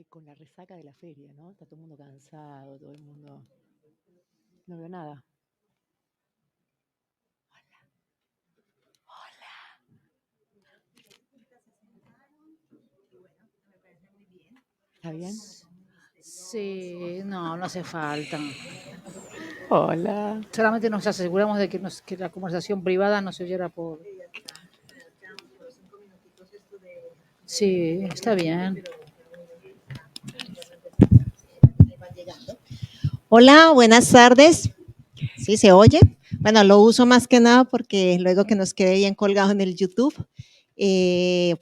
con la resaca de la feria, ¿no? Está todo el mundo cansado, todo el mundo... No veo nada. ¿Está bien? Sí, no hace falta. Hola. Solamente nos aseguramos de que la conversación privada no se oyera por... Sí, está bien. Hola, buenas tardes. ¿Sí se oye? Bueno, lo uso más que nada porque luego que nos quede bien colgado en el YouTube.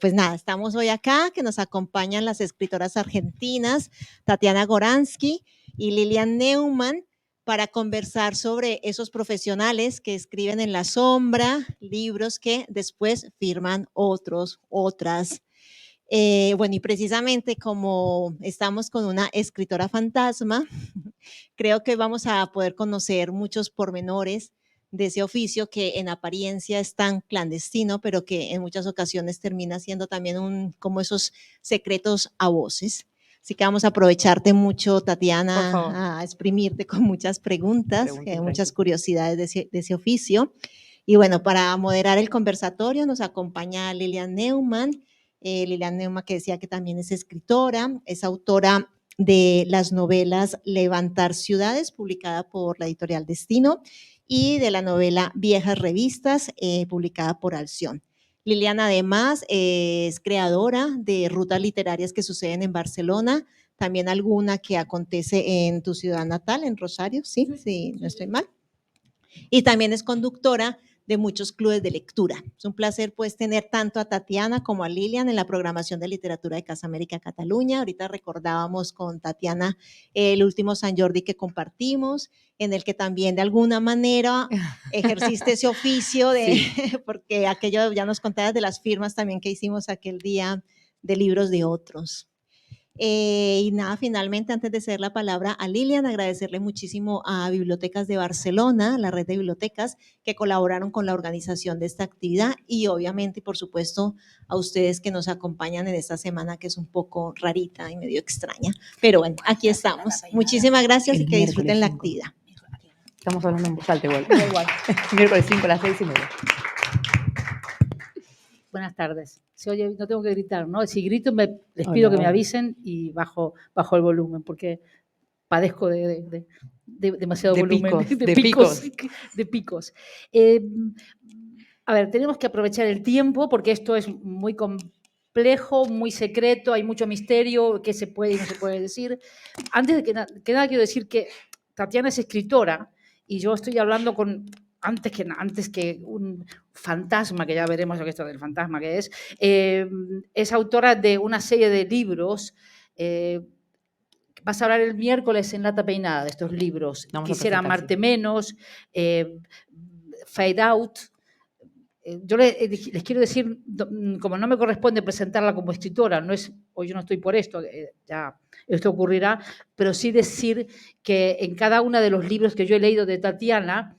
Pues nada, estamos hoy acá, que nos acompañan las escritoras argentinas Tatiana Goransky y Lilian Neumann para conversar sobre esos profesionales que escriben en la sombra, libros que después firman otros, otras. Bueno, y precisamente como estamos con una escritora fantasma, creo que vamos a poder conocer muchos pormenores de ese oficio que en apariencia es tan clandestino, pero que en muchas ocasiones termina siendo también como esos secretos a voces. Así que vamos a aprovecharte mucho, Tatiana, a exprimirte con muchas preguntas, muchas curiosidades de ese oficio. Y bueno, para moderar el conversatorio nos acompaña Lilian Neumann. Lilian Neumann, que decía que también es escritora, es autora de las novelas Levantar Ciudades, publicada por la editorial Destino, y de la novela Viejas Revistas, publicada por Alción. Liliana además es creadora de rutas literarias que suceden en Barcelona, también alguna que acontece en tu ciudad natal, en Rosario, sí, no estoy mal. Y también es conductora de muchos clubes de lectura. Es un placer pues tener tanto a Tatiana como a Lilian en la programación de literatura de Casa América Cataluña. Ahorita recordábamos con Tatiana el último San Jordi que compartimos, en el que también de alguna manera ejerciste ese oficio porque aquello ya nos contabas de las firmas también que hicimos aquel día de libros de otros. Y nada, finalmente, antes de ceder la palabra a Lilian, agradecerle muchísimo a Bibliotecas de Barcelona, la red de bibliotecas, que colaboraron con la organización de esta actividad y obviamente, por supuesto, a ustedes que nos acompañan en esta semana que es un poco rarita y medio extraña. Pero bueno, aquí estamos. Muchísimas gracias y que disfruten la actividad. Estamos hablando en voz alta igual. Miércoles 5 a las 6:30. Buenas tardes. Se oye, no tengo que gritar, ¿no? Si grito, les pido que me avisen y bajo el volumen, porque padezco de demasiado volumen. De picos. A ver, tenemos que aprovechar el tiempo, porque esto es muy complejo, muy secreto, hay mucho misterio, qué se puede y no se puede decir. Antes de que nada, quiero decir que Tatiana es escritora y yo estoy hablando antes que un fantasma, que ya veremos lo que es esto del fantasma que es autora de una serie de libros. Vas a hablar el miércoles en Lata Peinada de estos libros. Quisiera amarte menos, Fade Out. Yo les quiero decir, como no me corresponde presentarla como escritora, hoy yo no estoy por esto, ya esto ocurrirá, pero sí decir que en cada uno de los libros que yo he leído de Tatiana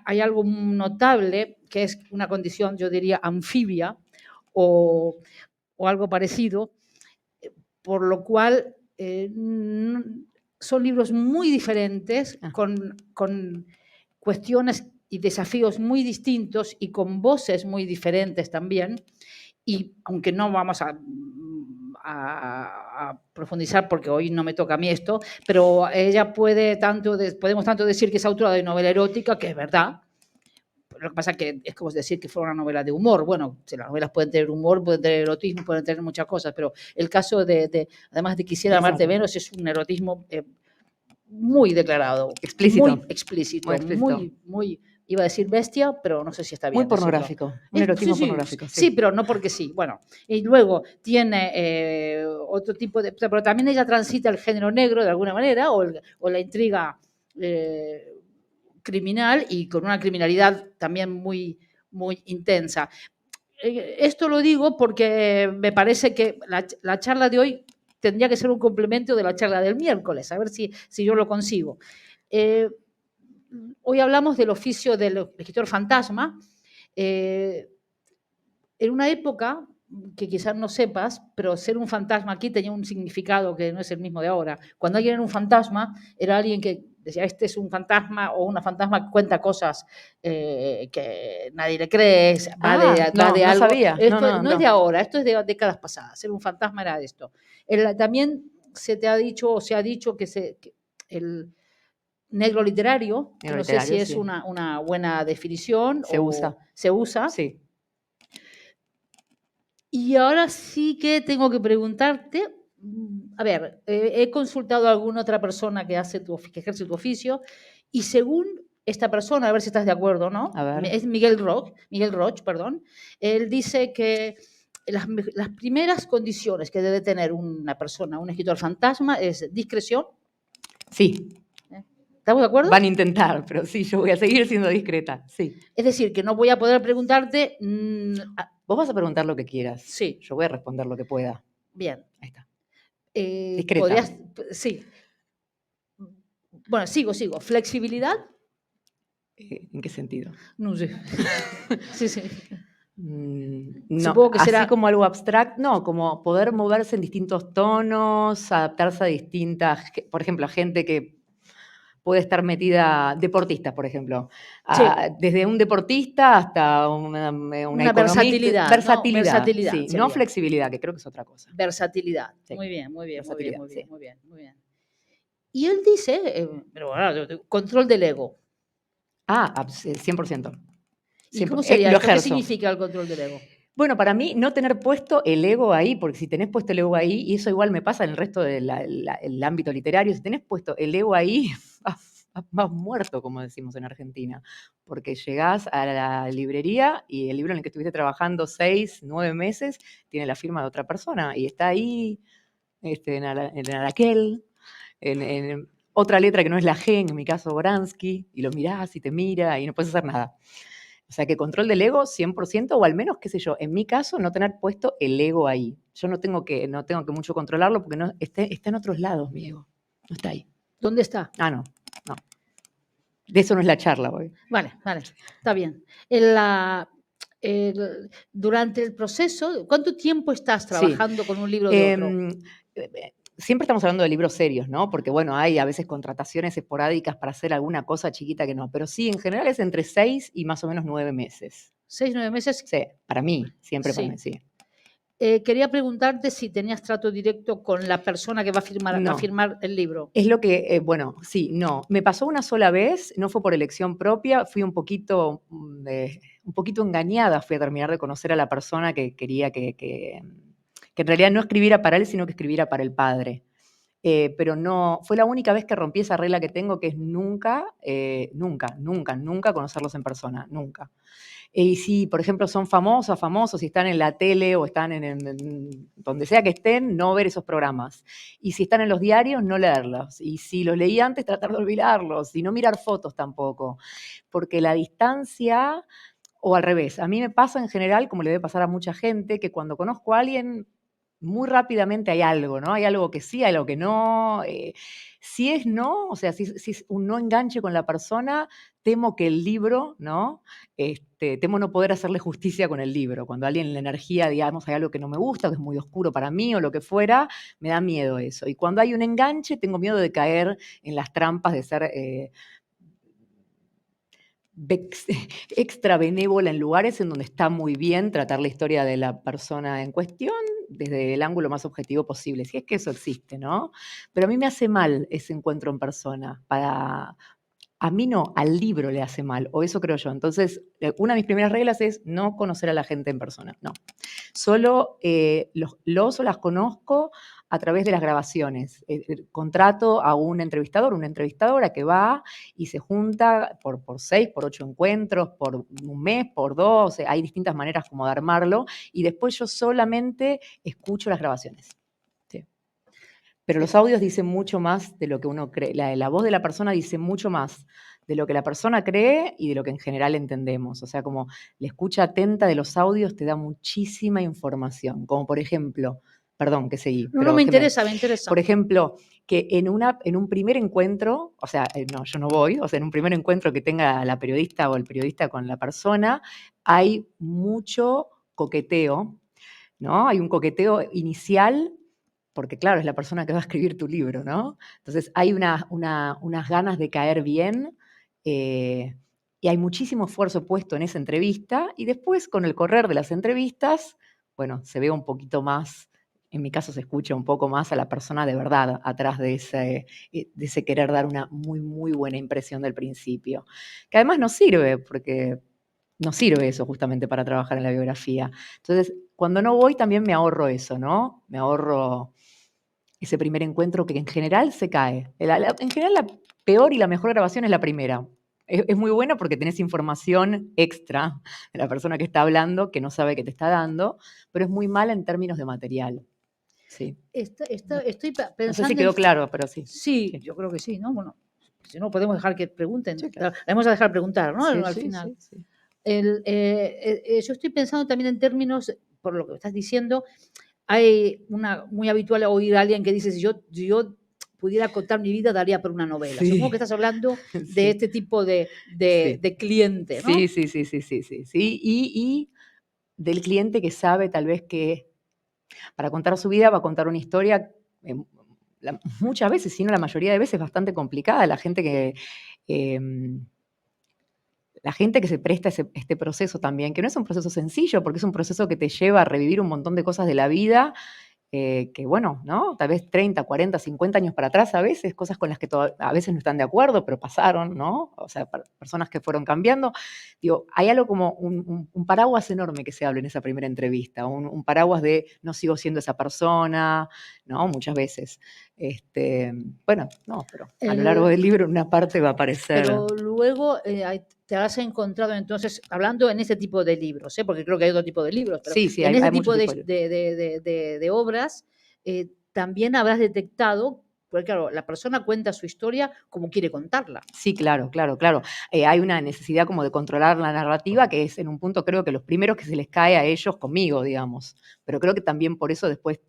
hay algo notable, que es una condición, yo diría, anfibia o algo parecido, por lo cual son libros muy diferentes, con cuestiones y desafíos muy distintos y con voces muy diferentes también. Y aunque no vamos a profundizar, porque hoy no me toca a mí esto, pero ella podemos tanto decir que es autora de novela erótica, que es verdad. Lo que pasa es que es como decir que fuera una novela de humor. Bueno, si las novelas pueden tener humor, pueden tener erotismo, pueden tener muchas cosas, pero el caso además de Quisiera amarte menos, es un erotismo muy declarado. Explícito. Muy explícito. Muy, iba a decir bestia, pero no sé si está bien muy pornográfico. decirlo. Un erotismo pornográfico. Sí, pero no porque sí. Bueno, y luego tiene otro tipo de... Pero también ella transita el género negro de alguna manera, o la intriga criminal, y con una criminalidad también muy, muy intensa. Esto lo digo porque me parece que la charla de hoy tendría que ser un complemento de la charla del miércoles, a ver si yo lo consigo. Hoy hablamos del oficio del escritor fantasma. En una época que quizás no sepas, pero ser un fantasma aquí tenía un significado que no es el mismo de ahora. Cuando alguien era un fantasma, era alguien que decía, este es un fantasma o una fantasma que cuenta cosas que nadie le cree, va no de algo. sabía. Esto no es de ahora, esto es de décadas pasadas. Ser un fantasma era esto. También se te ha dicho o se ha dicho que el negro literario, que no sé si es sí. una buena definición Se usa. Se usa. Sí. Y ahora sí que tengo que preguntarte, a ver, he consultado a alguna otra persona que ejerce tu oficio, y según esta persona, a ver si estás de acuerdo, ¿no? A ver. Es Miguel Roch, perdón. Él dice que las primeras condiciones que debe tener una persona, un escritor fantasma, es discreción. Sí. ¿Estamos de acuerdo? Van a intentar, pero sí, yo voy a seguir siendo discreta, sí. Es decir, que no voy a poder preguntarte... Vos vas a preguntar lo que quieras. Sí. Yo voy a responder lo que pueda. Bien. Ahí está. Discreta. Sí. Bueno, sigo. ¿Flexibilidad? ¿En qué sentido? No sé. Sí. No, supongo que será... así como algo abstracto, no, como poder moverse en distintos tonos, adaptarse a distintas, por ejemplo, a gente que puede estar metida, deportistas, por ejemplo, Sí. Desde un deportista hasta una versatilidad. Versatilidad, sí, sería. no flexibilidad, que creo que es otra cosa. Versatilidad, sí. Muy bien. Sí. Y él dice, pero control del ego. 100%. ¿Y cómo sería esto? ¿Qué significa el control del ego? Bueno, para mí, no tener puesto el ego ahí, porque si tenés puesto el ego ahí, y eso igual me pasa en el resto del ámbito literario, si tenés puesto el ego ahí, vas muerto, como decimos en Argentina, porque llegás a la librería y el libro en el que estuviste trabajando 6, 9 meses tiene la firma de otra persona y está ahí en Araquel, en otra letra que no es la G, en mi caso Boransky, y lo mirás y te mira y no puedes hacer nada. O sea, que control del ego 100%, o al menos, qué sé yo, en mi caso, no tener puesto el ego ahí. Yo no tengo que mucho controlarlo porque está en otros lados mi ego. No está ahí. ¿Dónde está? No. De eso no es la charla hoy. Vale, está bien. Durante el proceso, ¿cuánto tiempo estás trabajando con un libro de otro? Siempre estamos hablando de libros serios, ¿no? Porque, bueno, hay a veces contrataciones esporádicas para hacer alguna cosa chiquita que no. Pero sí, en general es entre 6 y más o menos 9 meses. ¿6, 9 meses? Sí, para mí, siempre para mí, sí. Quería preguntarte si tenías trato directo con la persona que va a firmar el libro. Es lo que, sí, no. Me pasó una sola vez, no fue por elección propia, fui un poquito engañada, fui a terminar de conocer a la persona que quería que en realidad no escribiera para él, sino que escribiera para el padre. Pero no, fue la única vez que rompí esa regla que tengo, que es nunca conocerlos en persona, nunca. Y si, por ejemplo, son famosos, si están en la tele o están en donde sea que estén, no ver esos programas. Y si están en los diarios, no leerlos. Y si los leí antes, tratar de olvidarlos. Y no mirar fotos tampoco. Porque la distancia, o al revés, a mí me pasa en general, como le debe pasar a mucha gente, que cuando conozco a alguien, muy rápidamente hay algo, ¿no? Hay algo que sí, hay algo que no. Si es no, o sea, si es un no enganche con la persona, temo que el libro, ¿no? Temo no poder hacerle justicia con el libro. Cuando alguien en la energía, digamos, hay algo que no me gusta, que es muy oscuro para mí o lo que fuera, me da miedo eso. Y cuando hay un enganche, tengo miedo de caer en las trampas de ser extra benévola en lugares en donde está muy bien tratar la historia de la persona en cuestión desde el ángulo más objetivo posible, si es que eso existe, ¿no? Pero a mí me hace mal ese encuentro en persona. A mí no, al libro le hace mal, o eso creo yo. Entonces, una de mis primeras reglas es no conocer a la gente en persona, no. Solo los o las conozco a través de las grabaciones. Contrato a un entrevistador, una entrevistadora que va y se junta por 6, por 8 encuentros, por un mes, por 2, hay distintas maneras como de armarlo, y después yo solamente escucho las grabaciones. Sí. Pero los audios dicen mucho más de lo que uno cree. La voz de la persona dice mucho más de lo que la persona cree y de lo que en general entendemos. O sea, como la escucha atenta de los audios te da muchísima información. Como por ejemplo, perdón, que seguí. No, me interesa. Por ejemplo, que en un primer encuentro, o sea, no, yo no voy, o sea, en un primer encuentro que tenga la periodista o el periodista con la persona, hay mucho coqueteo. ¿no? Hay un coqueteo inicial, porque claro, es la persona que va a escribir tu libro, ¿no? Entonces hay unas ganas de caer bien, y hay muchísimo esfuerzo puesto en esa entrevista, y después con el correr de las entrevistas, bueno, se ve un poquito más, en mi caso se escucha un poco más a la persona de verdad atrás de ese querer dar una muy, muy buena impresión del principio, que además nos sirve, porque nos sirve eso justamente para trabajar en la biografía. Entonces, cuando no voy también me ahorro eso, ¿no? Me ahorro ese primer encuentro que en general se cae. En general la peor y la mejor grabación es la primera. Es muy buena porque tenés información extra de la persona que está hablando, que no sabe que te está dando, pero es muy mala en términos de material. Sí. Estoy No sé pensando si quedó claro, pero sí. Sí, Sí. yo creo que sí, ¿no? Bueno, si no, podemos dejar que pregunten. Sí, claro. Vamos a dejar preguntar, ¿no? Sí, Al sí, final. sí. Yo estoy pensando también en términos, por lo que estás diciendo, hay una muy habitual oír a alguien que dice, si yo pudiera contar mi vida, daría por una novela. Sí. Supongo que estás hablando de Sí. este tipo de Sí. cliente, ¿no? Sí. Y del cliente que sabe tal vez que para contar su vida va a contar una historia muchas veces, si no la mayoría de veces, bastante complicada. La gente que se presta a este proceso también, que no es un proceso sencillo, porque es un proceso que te lleva a revivir un montón de cosas de la vida, que bueno, ¿no? Tal vez 30, 40, 50 años para atrás a veces, cosas con las que a veces no están de acuerdo, pero pasaron, ¿no? O sea, personas que fueron cambiando. Digo, hay algo como un paraguas enorme que se habla en esa primera entrevista, un paraguas de no sigo siendo esa persona, ¿no? Muchas veces. Bueno, no, pero a lo largo del libro en una parte va a aparecer. Pero luego te has encontrado entonces, hablando en ese tipo de libros, porque creo que hay otro tipo de libros, pero Sí, en hay ese muchos tipo tipos de obras, también habrás detectado, porque claro, la persona cuenta su historia como quiere contarla. Sí, claro. Hay una necesidad como de controlar la narrativa, que es en un punto creo que los primeros que se les cae a ellos conmigo, digamos. Pero creo que también por eso después,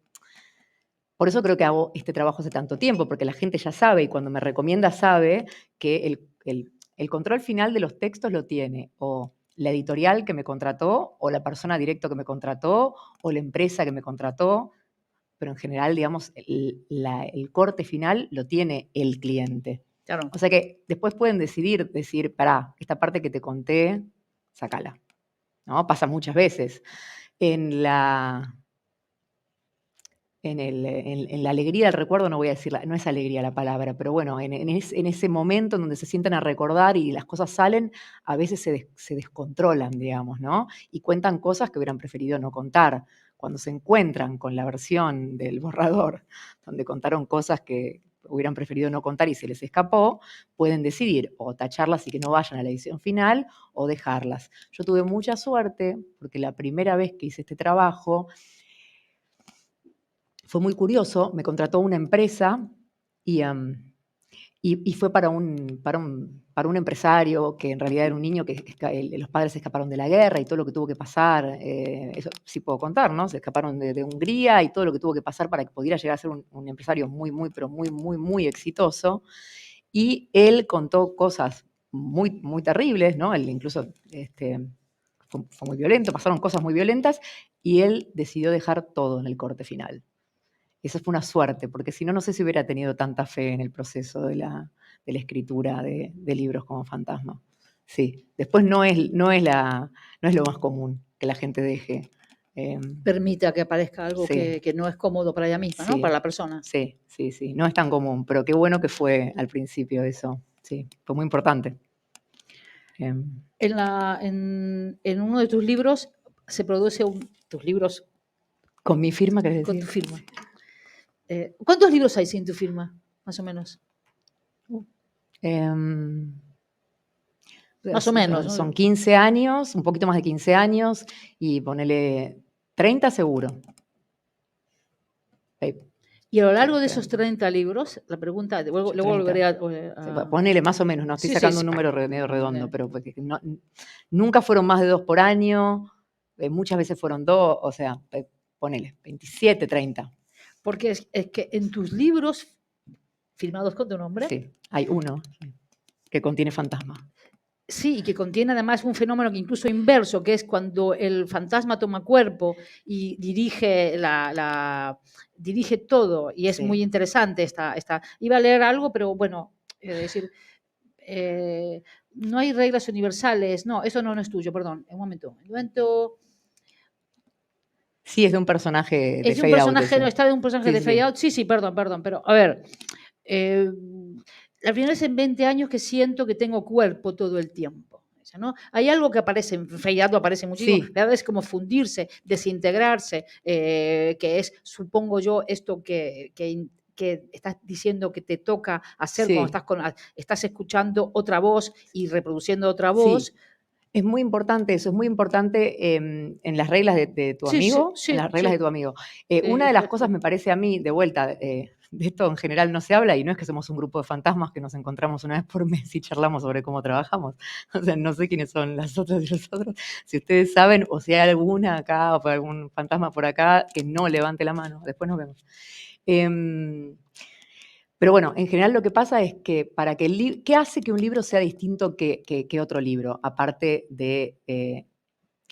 por eso creo que hago este trabajo hace tanto tiempo, porque la gente ya sabe y cuando me recomienda sabe que el control final de los textos lo tiene o la editorial que me contrató, o la persona directo que me contrató, o la empresa que me contrató, pero en general, digamos, el corte final lo tiene el cliente. Claro. O sea que después pueden decir, pará, esta parte que te conté, sacala. ¿No? Pasa muchas veces. En la alegría del recuerdo, no voy a decir, no es alegría la palabra, pero bueno, en ese momento en donde se sienten a recordar y las cosas salen, a veces se descontrolan, digamos, ¿no? Y cuentan cosas que hubieran preferido no contar. Cuando se encuentran con la versión del borrador, donde contaron cosas que hubieran preferido no contar y se les escapó, pueden decidir o tacharlas y que no vayan a la edición final o dejarlas. Yo tuve mucha suerte porque la primera vez que hice este trabajo, fue muy curioso, me contrató una empresa y fue para un empresario que en realidad era un niño que los padres se escaparon de la guerra y todo lo que tuvo que pasar, eso sí puedo contar, ¿no? Se escaparon de Hungría y todo lo que tuvo que pasar para que pudiera llegar a ser un empresario muy, muy, pero muy, muy, muy exitoso. Y él contó cosas muy, muy terribles, ¿no? Él incluso fue muy violento, pasaron cosas muy violentas y él decidió dejar todo en el corte final. Eso fue una suerte, porque si no, no sé si hubiera tenido tanta fe en el proceso de la escritura de libros como Fantasma. Sí, después no es lo más común que la gente deje. Permita que aparezca algo Sí. que no es cómodo para ella misma, ¿no? Sí. Para la persona. Sí, no es tan común, pero qué bueno que fue al principio eso. Sí, fue muy importante. En uno de tus libros se produce tus libros. ¿Con mi firma querés decir? Con tu firma. ¿Cuántos libros hay sin tu firma, más o menos? Más o menos, ¿no? Son 15 años, un poquito más de 15 años, y ponele 30 seguro. Y a lo largo de esos 30 libros, la pregunta, luego volveré a... Ponele más o menos, no estoy sacando un número medio redondo, pero porque nunca fueron más de 2 por año, muchas veces fueron 2, o sea, ponele, 27, 30. Porque es que en tus libros, firmados con tu nombre... Sí, hay uno que contiene Fantasma. Sí, y que contiene además un fenómeno que incluso inverso, que es cuando el fantasma toma cuerpo y dirige dirige todo, y es muy Sí. interesante esta. Iba a leer algo, pero bueno, es decir, no hay reglas universales. No, eso no es tuyo, perdón. Un momento. Sí, es de un personaje de Es de un Fade Out personaje, no, ese. está de un personaje Sí, de sí, Fade sí. Out. Sí, perdón, pero a ver. La primera vez en 20 años que siento que tengo cuerpo todo el tiempo, ¿no? Hay algo que aparece, en Fade Out aparece muchísimo, Sí, ¿verdad? Es como fundirse, desintegrarse, que es, supongo yo, esto que estás diciendo que te toca hacer cuando sí, estás escuchando otra voz y reproduciendo otra voz. sí. Es muy importante eso, es muy importante en las reglas de tu Sí, sí, amigo, en sí, las reglas de sí. tu amigo. Una de las cosas me parece a mí, de vuelta, de esto en general no se habla y no es que somos un grupo de fantasmas que nos encontramos una vez por mes y charlamos sobre cómo trabajamos. O sea, no sé quiénes son las otras y los otros. Si ustedes saben o si hay alguna acá o algún fantasma por acá, que no levante la mano. Después nos vemos. Pero bueno, en general lo que pasa es que para que ¿qué hace que un libro sea distinto que otro libro? Aparte de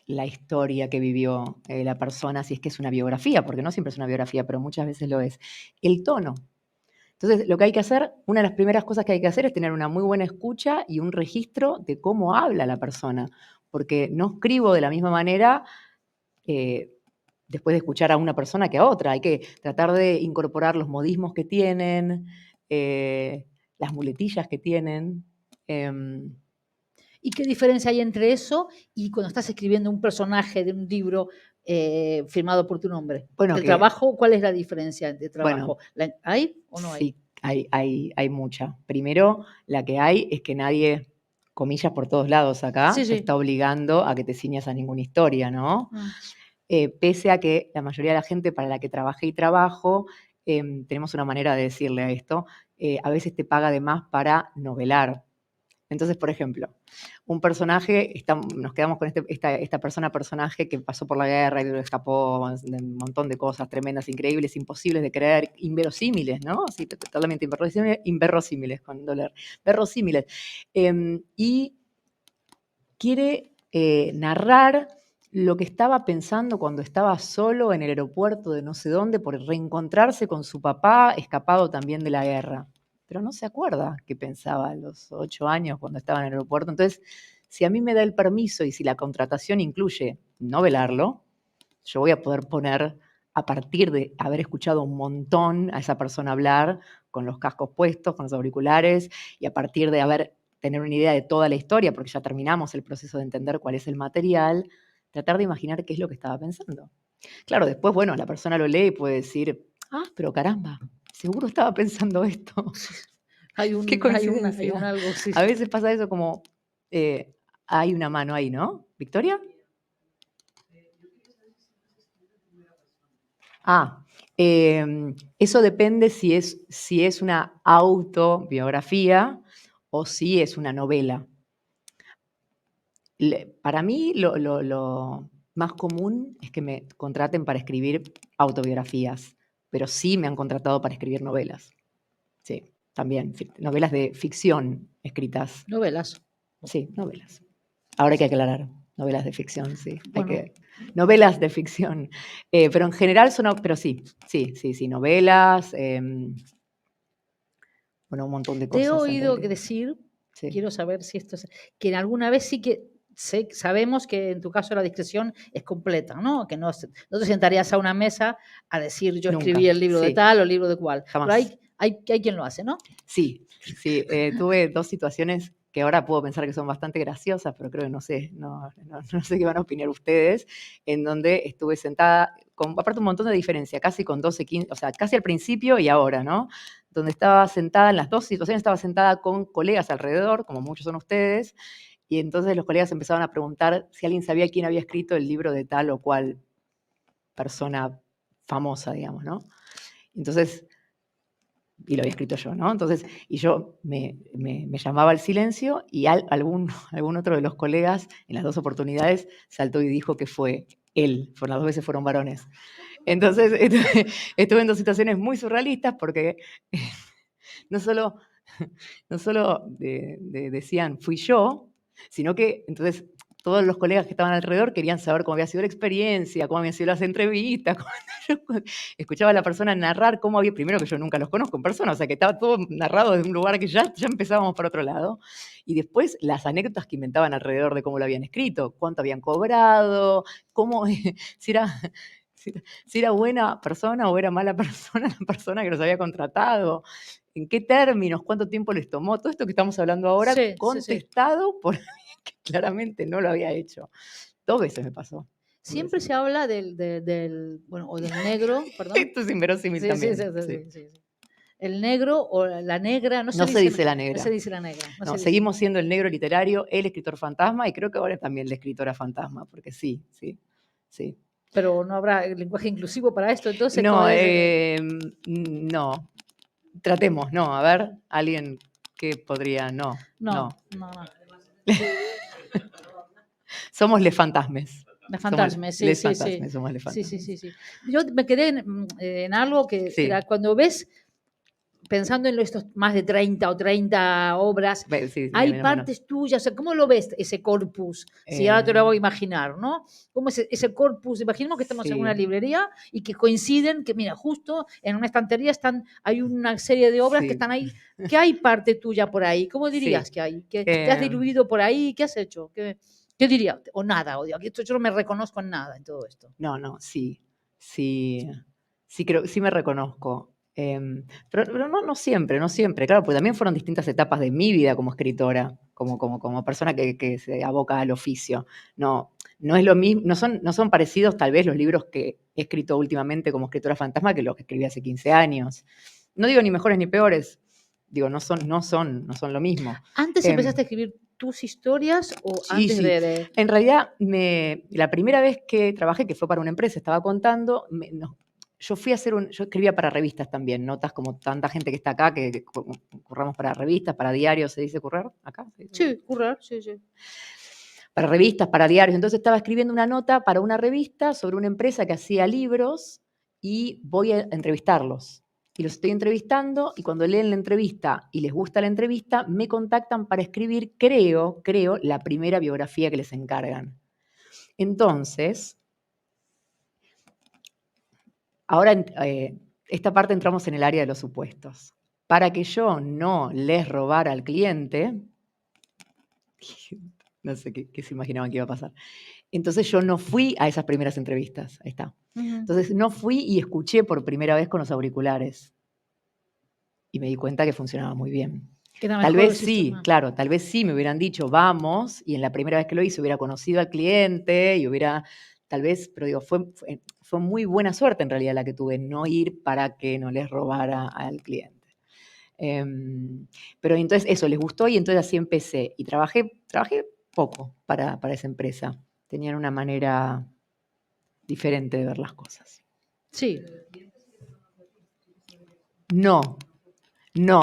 la historia que vivió la persona, si es que es una biografía, porque no siempre es una biografía, pero muchas veces lo es. El tono. Entonces, lo que hay que hacer, una de las primeras cosas que hay que hacer es tener una muy buena escucha y un registro de cómo habla la persona, porque no escribo de la misma manera después de escuchar a una persona que a otra. Hay que tratar de incorporar los modismos que tienen, las muletillas que tienen. ¿Y qué diferencia hay entre eso y cuando estás escribiendo un personaje de un libro firmado por tu nombre? Bueno, El trabajo, ¿cuál es la diferencia de bueno, trabajo? ¿Hay o no hay? sí, hay mucha. Primero, la que hay es que nadie, comillas por todos lados acá, Sí, te sí. está obligando a que te ciñas a ninguna historia, ¿no? Mm. Pese a que la mayoría de la gente para la que trabajé y trabajo, tenemos una manera de decirle a esto, a veces te paga de más para novelar. Entonces, por ejemplo, un personaje, nos quedamos con esta personaje que pasó por la guerra y escapó de un montón de cosas tremendas, increíbles, imposibles de creer, inverosímiles, ¿no? Sí, totalmente inverosímiles, con doler, verosímiles. Y quiere narrar lo que estaba pensando cuando estaba solo en el aeropuerto de no sé dónde por reencontrarse con su papá, escapado también de la guerra. Pero no se acuerda qué pensaba a los 8 años cuando estaba en el aeropuerto. Entonces, si a mí me da el permiso y si la contratación incluye novelarlo, yo voy a poder poner, a partir de haber escuchado un montón a esa persona hablar, con los cascos puestos, con los auriculares, y a partir de tener una idea de toda la historia, porque ya terminamos el proceso de entender cuál es el material, tratar de imaginar qué es lo que estaba pensando. Claro, después, bueno, la persona lo lee y puede decir, pero caramba, seguro estaba pensando esto. Qué Hay un coincidencia. algo, sí. A veces pasa eso como, hay una mano ahí, ¿no? ¿Victoria? Eso depende si es una autobiografía o si es una novela. Para mí lo más común es que me contraten para escribir autobiografías, pero sí me han contratado para escribir novelas. Sí, también, novelas de ficción escritas. Novelas. Sí, novelas. Ahora hay que aclarar, novelas de ficción, sí. Bueno. Novelas de ficción. Pero en general pero sí, novelas, bueno, un montón de Te he cosas en oído realidad. decir, Sí. quiero saber si esto es, que alguna vez sí que sabemos que en tu caso la discreción es completa, ¿no? Que no te sentarías a una mesa a decir yo Nunca, escribí el libro de sí, tal o el libro de cual. jamás. Pero hay quien lo hace, ¿no? Sí, tuve 2 situaciones que ahora puedo pensar que son bastante graciosas, pero creo que no sé qué van a opinar ustedes, en donde estuve sentada, aparte un montón de diferencia, casi con 12, 15, o sea, casi al principio y ahora, ¿no? Donde estaba sentada, en las 2 situaciones estaba sentada con colegas alrededor, como muchos son ustedes, y entonces los colegas empezaban a preguntar si alguien sabía quién había escrito el libro de tal o cual persona famosa, digamos, ¿no? Entonces, y lo había escrito yo, ¿no? Entonces, y yo me llamaba al silencio y algún otro de los colegas en las 2 oportunidades saltó y dijo que fue él, las 2 veces fueron varones. Entonces, estuve en 2 situaciones muy surrealistas porque no solo decían fui yo, Sino que, entonces, todos los colegas que estaban alrededor querían saber cómo había sido la experiencia, cómo habían sido las entrevistas. Yo escuchaba a la persona narrar cómo había, primero que yo nunca los conozco en persona, o sea que estaba todo narrado desde un lugar que ya empezábamos por otro lado. Y después las anécdotas que inventaban alrededor de cómo lo habían escrito, cuánto habían cobrado, cómo, si era buena persona o era mala persona la persona que los había contratado, en qué términos, cuánto tiempo les tomó, todo esto que estamos hablando ahora, Sí, sí. contestado por alguien que claramente no lo había hecho. 2 veces me pasó. Siempre se habla bueno, o del negro, perdón. Esto es inverosímil Sí, también. sí. El negro o la negra, no No se dice la No negra. se dice la negra. No, seguimos siendo el negro literario, el escritor fantasma, y creo que ahora también la escritora fantasma, porque sí. Pero no habrá lenguaje inclusivo para esto, entonces. No, no. Tratemos, no. A ver, alguien que podría, no. No. Somos les fantasmes. Les fantasmes, sí. Somos les fantasmes. Sí. Yo me quedé en algo que era cuando ves, pensando en estos más de 30 o 30 obras, hay partes tuyas, o sea, ¿cómo lo ves ese corpus? Si ahora te lo hago imaginar, ¿no? ¿Cómo es ese corpus? Imaginemos que estamos en una librería y que coinciden, que mira, justo en una estantería hay una serie de obras que están ahí. ¿Qué hay parte tuya por ahí? ¿Cómo dirías que hay? ¿Que te has diluido por ahí? ¿Qué has hecho? ¿Qué diría? O nada, yo no me reconozco en nada en todo esto. No, sí, creo, sí me reconozco. Pero no siempre, claro, porque también fueron distintas etapas de mi vida como escritora, como persona que se aboca al oficio. No es lo mismo, no son parecidos tal vez los libros que he escrito últimamente como escritora fantasma que los que escribí hace 15 años. No digo ni mejores ni peores, digo, no son lo mismo. ¿Antes empezaste a escribir tus historias o antes de...? En realidad, la primera vez que trabajé, que fue para una empresa, estaba contando, yo escribía para revistas también, notas como tanta gente que está acá, que curramos para revistas, para diarios, ¿se dice currar acá? Sí, currar, sí. Para revistas, para diarios. Entonces estaba escribiendo una nota para una revista sobre una empresa que hacía libros y voy a entrevistarlos. Y los estoy entrevistando y cuando leen la entrevista y les gusta la entrevista, me contactan para escribir, creo, la primera biografía que les encargan. Entonces, ahora esta parte entramos en el área de los supuestos. Para que yo no les robara al cliente, no sé qué se imaginaban que iba a pasar. Entonces yo no fui a esas primeras entrevistas, ahí está. Entonces no fui y escuché por primera vez con los auriculares. Y me di cuenta que funcionaba muy bien. Tal vez sí, claro, tal vez sí me hubieran dicho, vamos, y en la primera vez que lo hice hubiera conocido al cliente y tal vez, pero digo, fue muy buena suerte en realidad la que tuve, no ir para que no les robara al cliente. Pero entonces eso, les gustó y entonces así empecé. Y trabajé poco para esa empresa. Tenían una manera diferente de ver las cosas. Sí. No,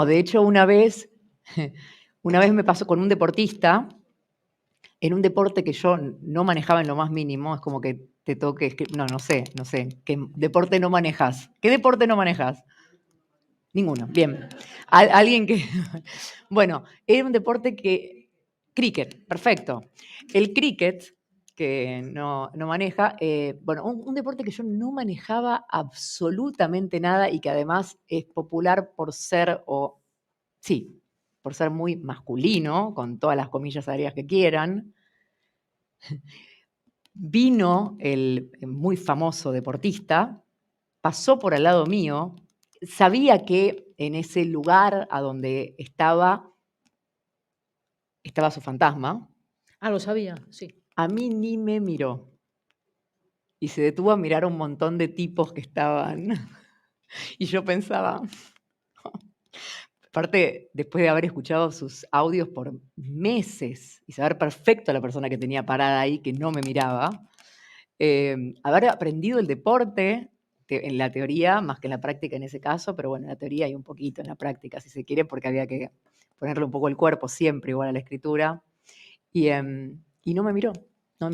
de hecho una vez me pasó con un deportista, en un deporte que yo no manejaba en lo más mínimo, es como que te toque, no sé, ¿qué deporte no manejas? ¿Qué deporte no manejas? Ninguno, bien. Alguien que, bueno, era un deporte cricket, perfecto. El cricket, que no maneja, un deporte que yo no manejaba absolutamente nada y que además es popular por ser muy masculino, con todas las comillas aéreas que quieran. Vino el muy famoso deportista, pasó por al lado mío, sabía que en ese lugar a donde estaba su fantasma. Ah, lo sabía, sí. A mí ni me miró. Y se detuvo a mirar a un montón de tipos que estaban. Y yo pensaba, aparte, después de haber escuchado sus audios por meses y saber perfecto a la persona que tenía parada ahí, que no me miraba, haber aprendido el deporte, en la teoría, más que en la práctica en ese caso, pero bueno, en la teoría y un poquito en la práctica, si se quiere, porque había que ponerle un poco el cuerpo siempre, igual a la escritura. Y no me miró, no.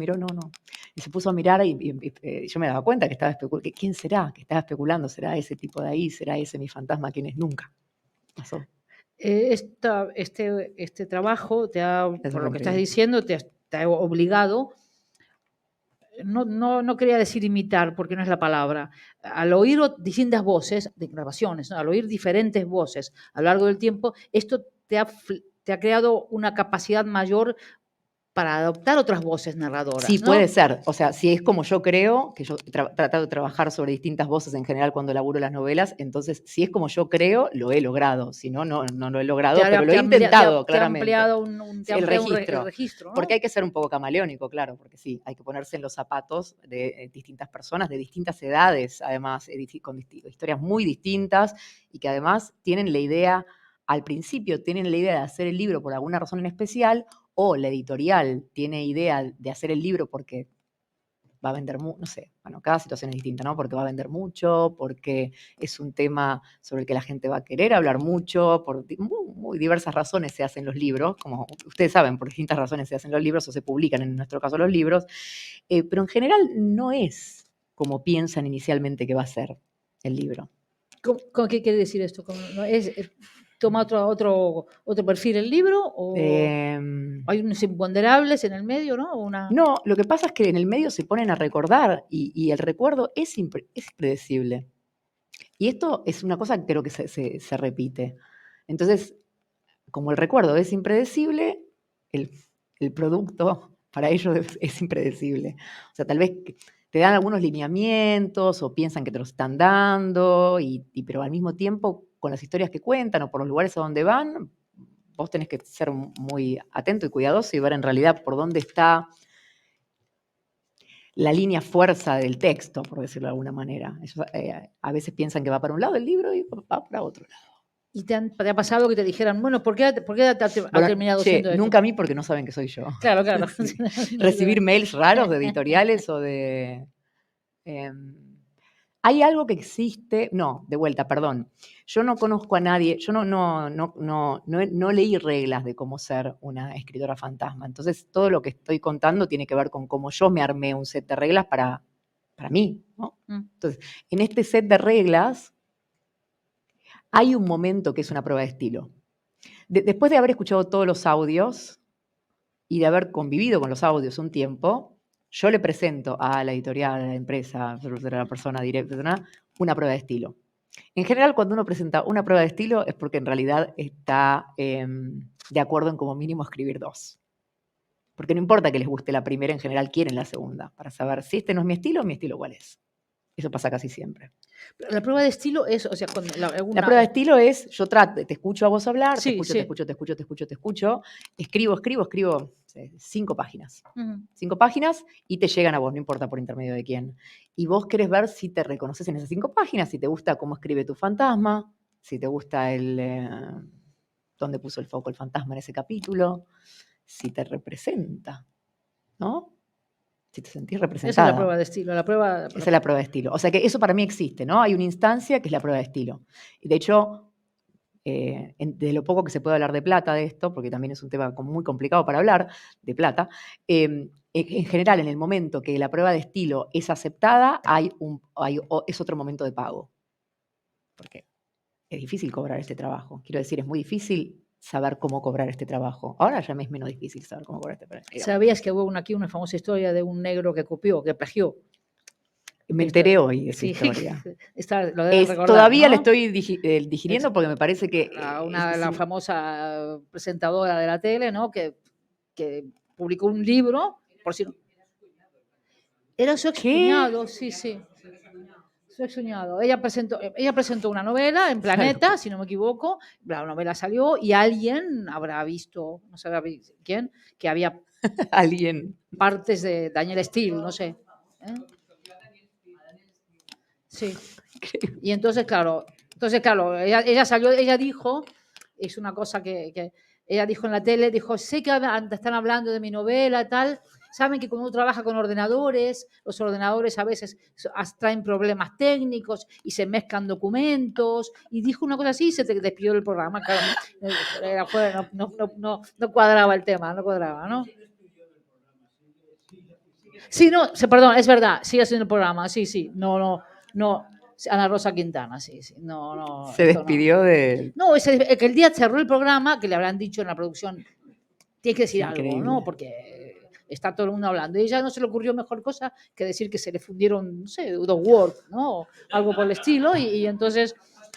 Y se puso a mirar y yo me daba cuenta que estaba especulando. ¿Quién será que estaba especulando? ¿Será ese tipo de ahí? ¿Será ese mi fantasma? ¿Quién es? Nunca pasó. Este trabajo te ha, Es por lo que estás increíble. diciendo, te ha obligado, no quería decir imitar, porque no es la palabra, al oír distintas voces de grabaciones, ¿no? Al oír diferentes voces a lo largo del tiempo, esto te ha creado una capacidad mayor para adoptar otras voces narradoras, Sí, ¿no? puede ser. O sea, si es como yo creo, que yo he tratado de trabajar sobre distintas voces en general cuando laburo las novelas, entonces, si es como yo creo, lo he logrado. Si no, no lo he logrado, pero lo he intentado, claramente. Te ha ampliado El el registro. registro, ¿no? Porque hay que ser un poco camaleónico, claro, porque sí, hay que ponerse en los zapatos de distintas personas, de distintas edades, además, con historias muy distintas y que además tienen la idea, al principio tienen la idea de hacer el libro por alguna razón en especial, o la editorial tiene idea de hacer el libro porque va a vender mucho, no sé, bueno, cada situación es distinta, ¿no? Porque va a vender mucho, porque es un tema sobre el que la gente va a querer hablar mucho, por muy diversas razones se hacen los libros, como ustedes saben, por distintas razones se hacen los libros o se publican, en nuestro caso, los libros, pero en general no es como piensan inicialmente que va a ser el libro. ¿Qué quiere decir esto? ¿Toma otro perfil el libro? ¿O hay unos imponderables en el medio, no? No, lo que pasa es que en el medio se ponen a recordar y el recuerdo es impredecible. Y esto es una cosa que creo que se repite. Entonces, como el recuerdo es impredecible, el producto para ellos es impredecible. O sea, tal vez te dan algunos lineamientos o piensan que te los están dando, pero al mismo tiempo, con las historias que cuentan o por los lugares a donde van, vos tenés que ser muy atento y cuidadoso y ver en realidad por dónde está la línea fuerza del texto, por decirlo de alguna manera. Ellos, a veces piensan que va para un lado el libro y va para otro lado. ¿Y te ha pasado que te dijeran, bueno, ¿por qué ha terminado siendo esto? Nunca a mí porque no saben que soy yo. Claro, claro. Sí. Recibir mails raros de editoriales o de... hay algo que existe, no, de vuelta, perdón. Yo no conozco a nadie, yo no leí reglas de cómo ser una escritora fantasma. Entonces, todo lo que estoy contando tiene que ver con cómo yo me armé un set de reglas para mí, ¿no? Entonces, en este set de reglas hay un momento que es una prueba de estilo. Después de haber escuchado todos los audios y de haber convivido con los audios un tiempo, yo le presento a la editorial, a la empresa, a la persona directa, una prueba de estilo. En general, cuando uno presenta una prueba de estilo es porque en realidad está de acuerdo en como mínimo escribir 2. Porque no importa que les guste la primera, en general quieren la segunda, para saber si este no es mi estilo cuál es. Eso pasa casi siempre. La prueba de estilo es, o sea, la prueba de estilo es, yo te escucho a vos hablar, Sí, te escucho, escribo 5 páginas. Ujú. 5 páginas y te llegan a vos, no importa por intermedio de quién. Y vos querés ver si te reconoces en esas 5 páginas, si te gusta cómo escribe tu fantasma, si te gusta dónde puso el foco el fantasma en ese capítulo, si te representa, ¿no? Si te sentís representada. Esa es la prueba de estilo. Esa es la prueba de estilo. O sea que eso para mí existe, ¿no? Hay una instancia que es la prueba de estilo. Y de hecho, de lo poco que se puede hablar de plata de esto, porque también es un tema muy complicado para hablar de plata, en general, en el momento que la prueba de estilo es aceptada, es otro momento de pago. Porque es difícil cobrar este trabajo. Quiero decir, es muy difícil saber cómo cobrar este trabajo. Ahora ya me es menos difícil saber cómo cobrar este trabajo. ¿Sabías que hubo aquí una famosa historia de un negro que copió, que plagió? Me enteré hoy de esa historia. Todavía ¿no? la estoy digiriendo porque me parece que... la famosa presentadora de la tele, ¿no? Que publicó un libro, por si no... Era su excuñado, sí. Su excuñado. Ella presentó una novela en Planeta, claro, si no me equivoco. La novela salió y alguien habrá visto, no sé quién, que había alguien partes de Daniel Steele, no sé. Sí. Y entonces, claro, ella salió, ella dijo, es una cosa que ella dijo en la tele, dijo, sé que están hablando de mi novela, tal. Saben que cuando uno trabaja con ordenadores, los ordenadores a veces traen problemas técnicos y se mezclan documentos. Y dijo una cosa así y se despidió del programa. Claro, no cuadraba el tema, no cuadraba, ¿no? Sí, no, perdón, es verdad, sigue haciendo el programa, sí, no. Ana Rosa Quintana, sí. No, Se despidió de... No, que el día cerró el programa, que le habrán dicho en la producción, tiene que decir algo, Increíble. ¿no? Porque está todo el mundo hablando. Y ella no se le ocurrió mejor cosa que decir que se le fundieron, no sé, dos Word, ¿no? Algo por el estilo, y entonces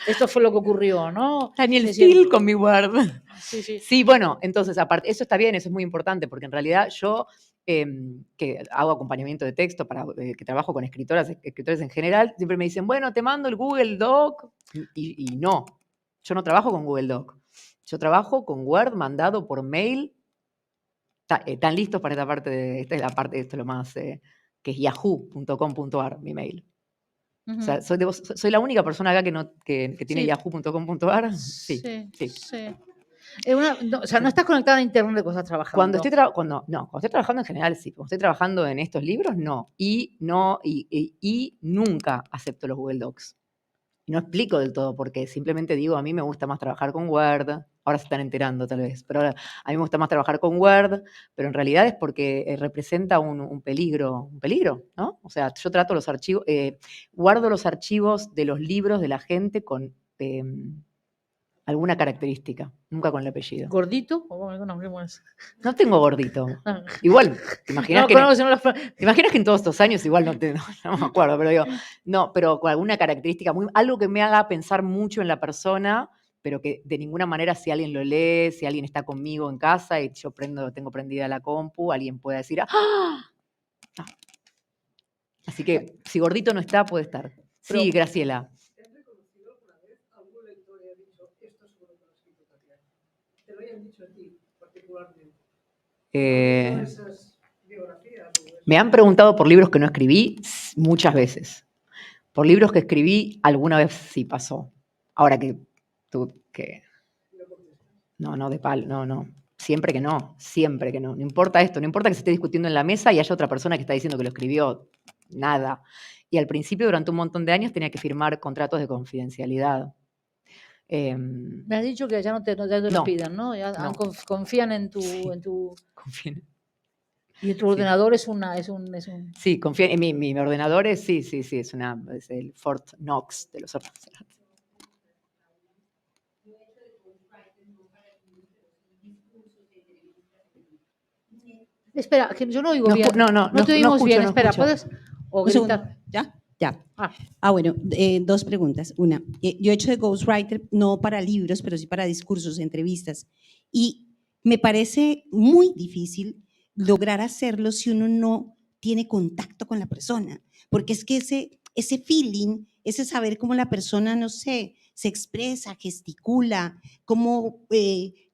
esto fue lo que ocurrió, ¿no? Daniel Es decir, Steele con mi Word. Sí, sí. Sí, bueno, entonces, aparte, eso está bien, eso es muy importante, porque en realidad yo, que hago acompañamiento de texto, que trabajo con escritores en general, siempre me dicen, bueno, te mando el Google Doc, y no, yo no trabajo con Google Doc, yo trabajo con Word mandado por mail. Están listos para esta parte, esta es la parte, esto es lo más, que es yahoo.com.ar, mi mail. O sea, soy la única persona acá que tiene Sí. yahoo.com.ar. Sí. Sí. O sea, no estás conectada a internet cuando estás trabajando. Cuando estoy trabajando en general, sí. Cuando estoy trabajando en estos libros, no. Y nunca acepto los Google Docs. Y no explico del todo por qué. Simplemente digo, a mí me gusta más trabajar con Word. Ahora se están enterando, tal vez. Pero ahora, a mí me gusta más trabajar con Word. Pero en realidad es porque representa un peligro. Un peligro, ¿no? O sea, yo trato los archivos, guardo los archivos de los libros de la gente con alguna característica, nunca con el apellido. ¿Gordito? No tengo gordito. Igual, ¿te imaginas que en todos estos años igual no me acuerdo, pero digo, no, pero con alguna característica, algo que me haga pensar mucho en la persona, pero que de ninguna manera si alguien lo lee, si alguien está conmigo en casa y yo tengo prendida la compu, alguien pueda decir, ¡ah! No. Así que si gordito no está, puede estar. Sí, Graciela. Te lo hayan dicho a ti particularmente. Me han preguntado por libros que no escribí muchas veces. Por libros que escribí, alguna vez sí pasó. Ahora que no, de palo, no. Siempre que no. No importa esto, no importa que se esté discutiendo en la mesa y haya otra persona que está diciendo que lo escribió. Nada. Y al principio, durante un montón de años, tenía que firmar contratos de confidencialidad. Me has dicho que ya no te lo pidan, ¿no? Ya no. Confían en tu... Sí, en tu... confían. Y tu ordenador es un... Sí, confían en mi ordenador, es el Fort Knox de los ordenadores. Espera, que yo no oigo bien. No te oímos bien. Espera, escucho. ¿puedes? O gritar. ¿Ya? Bueno, dos preguntas. Una, yo he hecho de ghostwriter no para libros, pero sí para discursos, entrevistas. Y me parece muy difícil lograr hacerlo si uno no tiene contacto con la persona. Porque es que ese feeling, ese saber cómo la persona, no sé, se expresa, gesticula,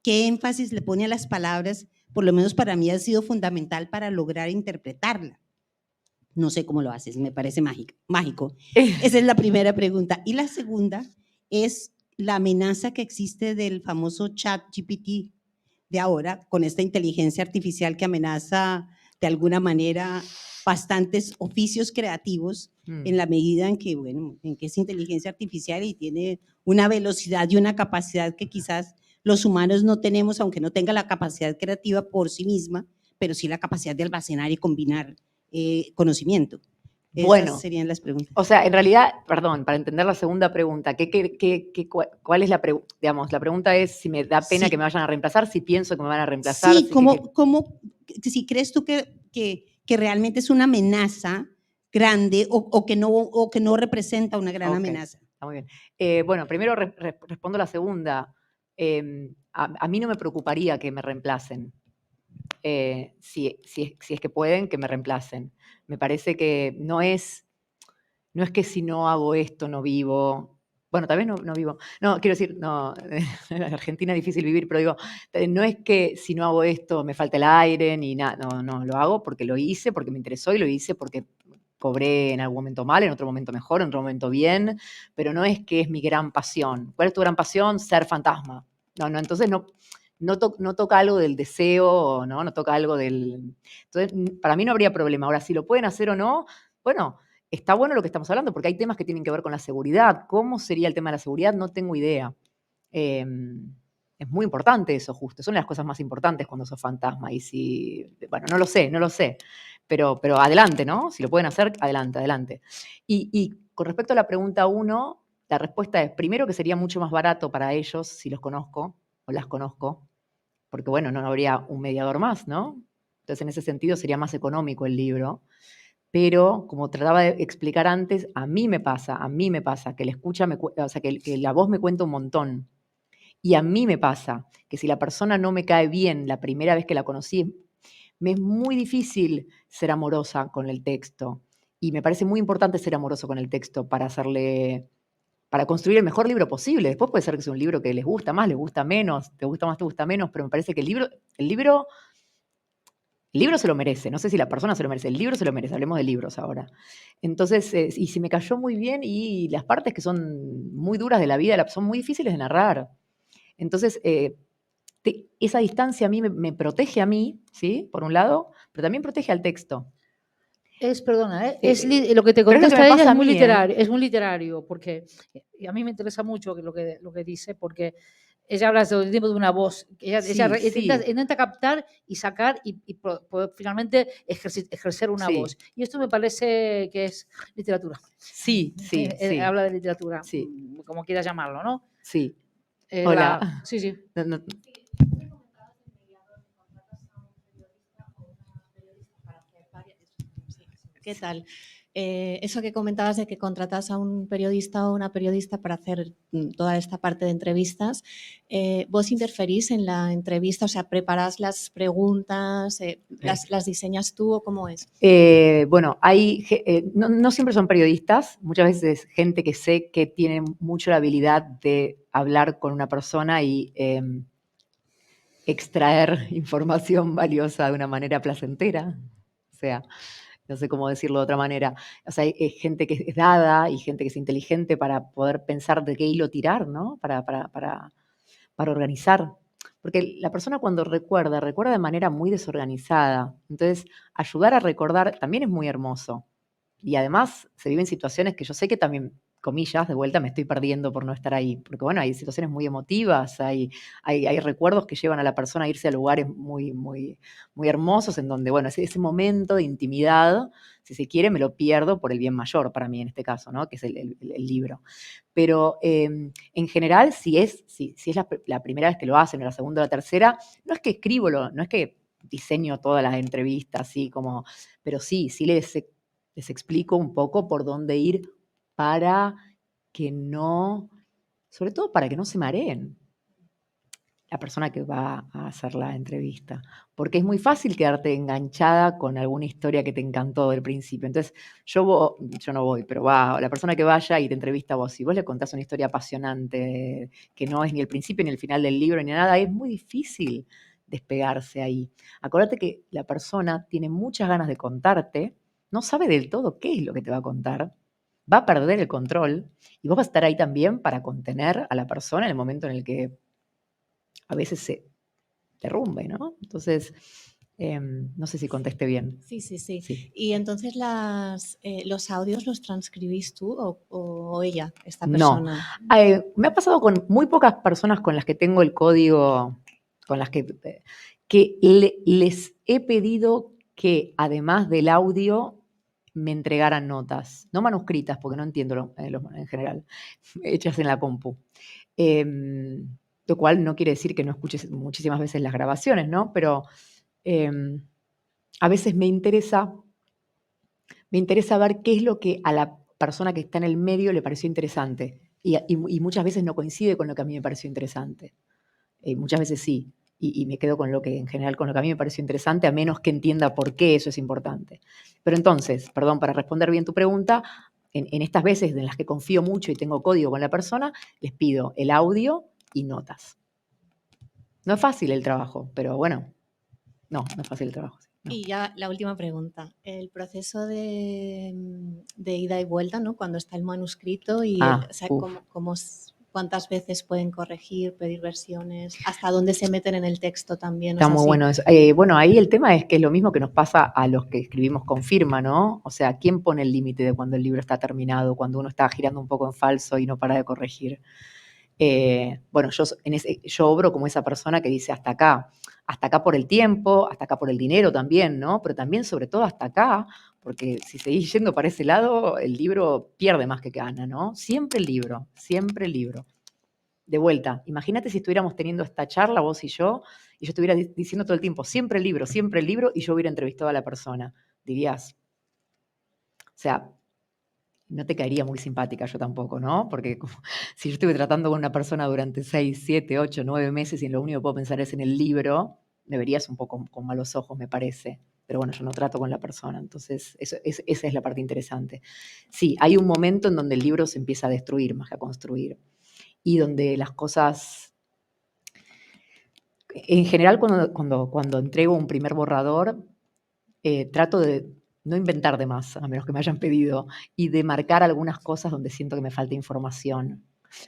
qué énfasis le pone a las palabras, por lo menos para mí ha sido fundamental para lograr interpretarla. No sé cómo lo haces, me parece mágico. Esa es la primera pregunta. Y la segunda es la amenaza que existe del famoso ChatGPT de ahora, con esta inteligencia artificial que amenaza de alguna manera bastantes oficios creativos en la medida en que es inteligencia artificial y tiene una velocidad y una capacidad que quizás los humanos no tenemos, aunque no tenga la capacidad creativa por sí misma, pero sí la capacidad de almacenar y combinar conocimiento. Esas serían las preguntas. O sea, en realidad, perdón, para entender la segunda pregunta, ¿cuál es la pregunta? Digamos, la pregunta es si me da pena que me vayan a reemplazar, si pienso que me van a reemplazar. Sí, si crees tú que realmente es una amenaza grande o que no representa una gran amenaza. Está muy bien. Bueno, primero respondo la segunda. A mí no me preocuparía que me reemplacen. Si es que pueden, que me reemplacen. Me parece que no es que si no hago esto no vivo. Bueno, tal vez no vivo. No, quiero decir, no, en Argentina es difícil vivir, pero digo, no es que si no hago esto me falta el aire ni nada. No, lo hago porque lo hice, porque me interesó y lo hice porque cobré en algún momento mal, en otro momento mejor, en otro momento bien, pero no es que es mi gran pasión. ¿Cuál es tu gran pasión? Ser fantasma. No, entonces no toca algo del deseo, no toca algo del... Entonces, para mí no habría problema. Ahora, si lo pueden hacer o no, bueno, está bueno lo que estamos hablando, porque hay temas que tienen que ver con la seguridad. ¿Cómo sería el tema de la seguridad? No tengo idea. Es muy importante eso, justo. Son las cosas más importantes cuando sos fantasma. Y bueno, no lo sé. Pero adelante, ¿no? Si lo pueden hacer, adelante. Y con respecto a la pregunta 1, la respuesta es, primero, que sería mucho más barato para ellos si los conozco o las conozco, porque bueno, no habría un mediador más, ¿no? Entonces, en ese sentido sería más económico el libro. Pero, como trataba de explicar antes, a mí me pasa que la escucha, o sea, que la voz me cuenta un montón. Y a mí me pasa que si la persona no me cae bien la primera vez que la conocí, me es muy difícil ser amorosa con el texto. Y me parece muy importante ser amoroso con el texto para construir el mejor libro posible. Después puede ser que sea un libro que les gusta más, les gusta menos, te gusta más, te gusta menos, pero me parece que el libro se lo merece. No sé si la persona se lo merece, el libro se lo merece. Hablemos de libros ahora. Entonces, y se me cayó muy bien, y las partes que son muy duras de la vida son muy difíciles de narrar. Entonces, esa distancia a mí me protege a mí, ¿sí? Por un lado, pero también protege al texto. Perdona, lo que te pero es lo que contesta me ella pasa es a muy mí, literario, es muy literario, porque y a mí me interesa mucho lo que dice, porque ella habla todo el tiempo de una voz, ella Sí. intenta captar y sacar y poder finalmente ejercer una Sí. voz. Y esto me parece que es literatura. Sí. Habla de literatura, Sí. como quieras llamarlo, ¿no? Sí. Hola. Sí. No. ¿Qué tal? Eso que comentabas de que contratas a un periodista o una periodista para hacer toda esta parte de entrevistas, ¿vos interferís en la entrevista? O sea, ¿preparas las preguntas? ¿Las diseñas tú o cómo es? Bueno, no siempre son periodistas, muchas veces es gente que sé que tiene mucho la habilidad de hablar con una persona y extraer información valiosa de una manera placentera. O sea, no sé cómo decirlo de otra manera. O sea, hay gente que es dada y gente que es inteligente para poder pensar de qué hilo tirar, ¿no? Para organizar. Porque la persona cuando recuerda de manera muy desorganizada. Entonces, ayudar a recordar también es muy hermoso. Y además se viven situaciones que yo sé que también, comillas, de vuelta me estoy perdiendo por no estar ahí. Porque bueno, hay situaciones muy emotivas, hay recuerdos que llevan a la persona a irse a lugares muy, muy, muy hermosos en donde, bueno, ese momento de intimidad, si se quiere, me lo pierdo por el bien mayor para mí en este caso, ¿no? Que es el libro. Pero en general, si es la primera vez que lo hacen, o la segunda o la tercera, no es que escribo, no es que diseño todas las entrevistas, así como, pero sí les explico un poco por dónde ir para que no, sobre todo para que no se mareen la persona que va a hacer la entrevista. Porque es muy fácil quedarte enganchada con alguna historia que te encantó del principio. Entonces, yo no voy, pero va la persona que vaya y te entrevista a vos. Si vos le contás una historia apasionante, que no es ni el principio ni el final del libro ni nada, es muy difícil despegarse ahí. Acordate que la persona tiene muchas ganas de contarte, no sabe del todo qué es lo que te va a contar, va a perder el control y vos vas a estar ahí también para contener a la persona en el momento en el que a veces se derrumbe, ¿no? Entonces, no sé si contesté bien. Sí. Y entonces los audios los transcribís tú o ella, esta persona. No. Me ha pasado con muy pocas personas con las que tengo el código, con las que les he pedido que además del audio me entregaran notas, no manuscritas, porque no entiendo en general, hechas en la compu. Lo cual no quiere decir que no escuches muchísimas veces las grabaciones, ¿no? Pero a veces me interesa ver qué es lo que a la persona que está en el medio le pareció interesante. Y muchas veces no coincide con lo que a mí me pareció interesante. Muchas veces sí. Y me quedo con lo que, en general, con lo que a mí me pareció interesante, a menos que entienda por qué eso es importante. Pero entonces, perdón, para responder bien tu pregunta, en estas veces en las que confío mucho y tengo código con la persona, les pido el audio y notas. No es fácil el trabajo, pero bueno, no es fácil el trabajo. No. Y ya la última pregunta, el proceso de ida y vuelta, ¿no? Cuando está el manuscrito y o sea, ¿cuántas veces pueden corregir, pedir versiones? ¿Hasta dónde se meten en el texto también? Está muy bueno eso. Bueno, ahí el tema es que es lo mismo que nos pasa a los que escribimos con firma, ¿no? O sea, ¿quién pone el límite de cuando el libro está terminado, cuando uno está girando un poco en falso y no para de corregir? Bueno, yo obro como esa persona que dice hasta acá por el tiempo, hasta acá por el dinero también, ¿no? Pero también, sobre todo, hasta acá, porque si seguís yendo para ese lado, el libro pierde más que gana, ¿no? Siempre el libro, siempre el libro. De vuelta, imagínate si estuviéramos teniendo esta charla, vos y yo estuviera diciendo todo el tiempo, siempre el libro, y yo hubiera entrevistado a la persona. Dirías, o sea, no te caería muy simpática yo tampoco, ¿no? Porque si yo estuve tratando con una persona durante 6, 7, 8, 9 meses y lo único que puedo pensar es en el libro, me verías un poco con malos ojos, me parece. Pero bueno, yo no trato con la persona, entonces esa es la parte interesante. Sí, hay un momento en donde el libro se empieza a destruir más que a construir. Y donde las cosas... En general, cuando entrego un primer borrador, trato de no inventar de más, a menos que me hayan pedido, y de marcar algunas cosas donde siento que me falta información.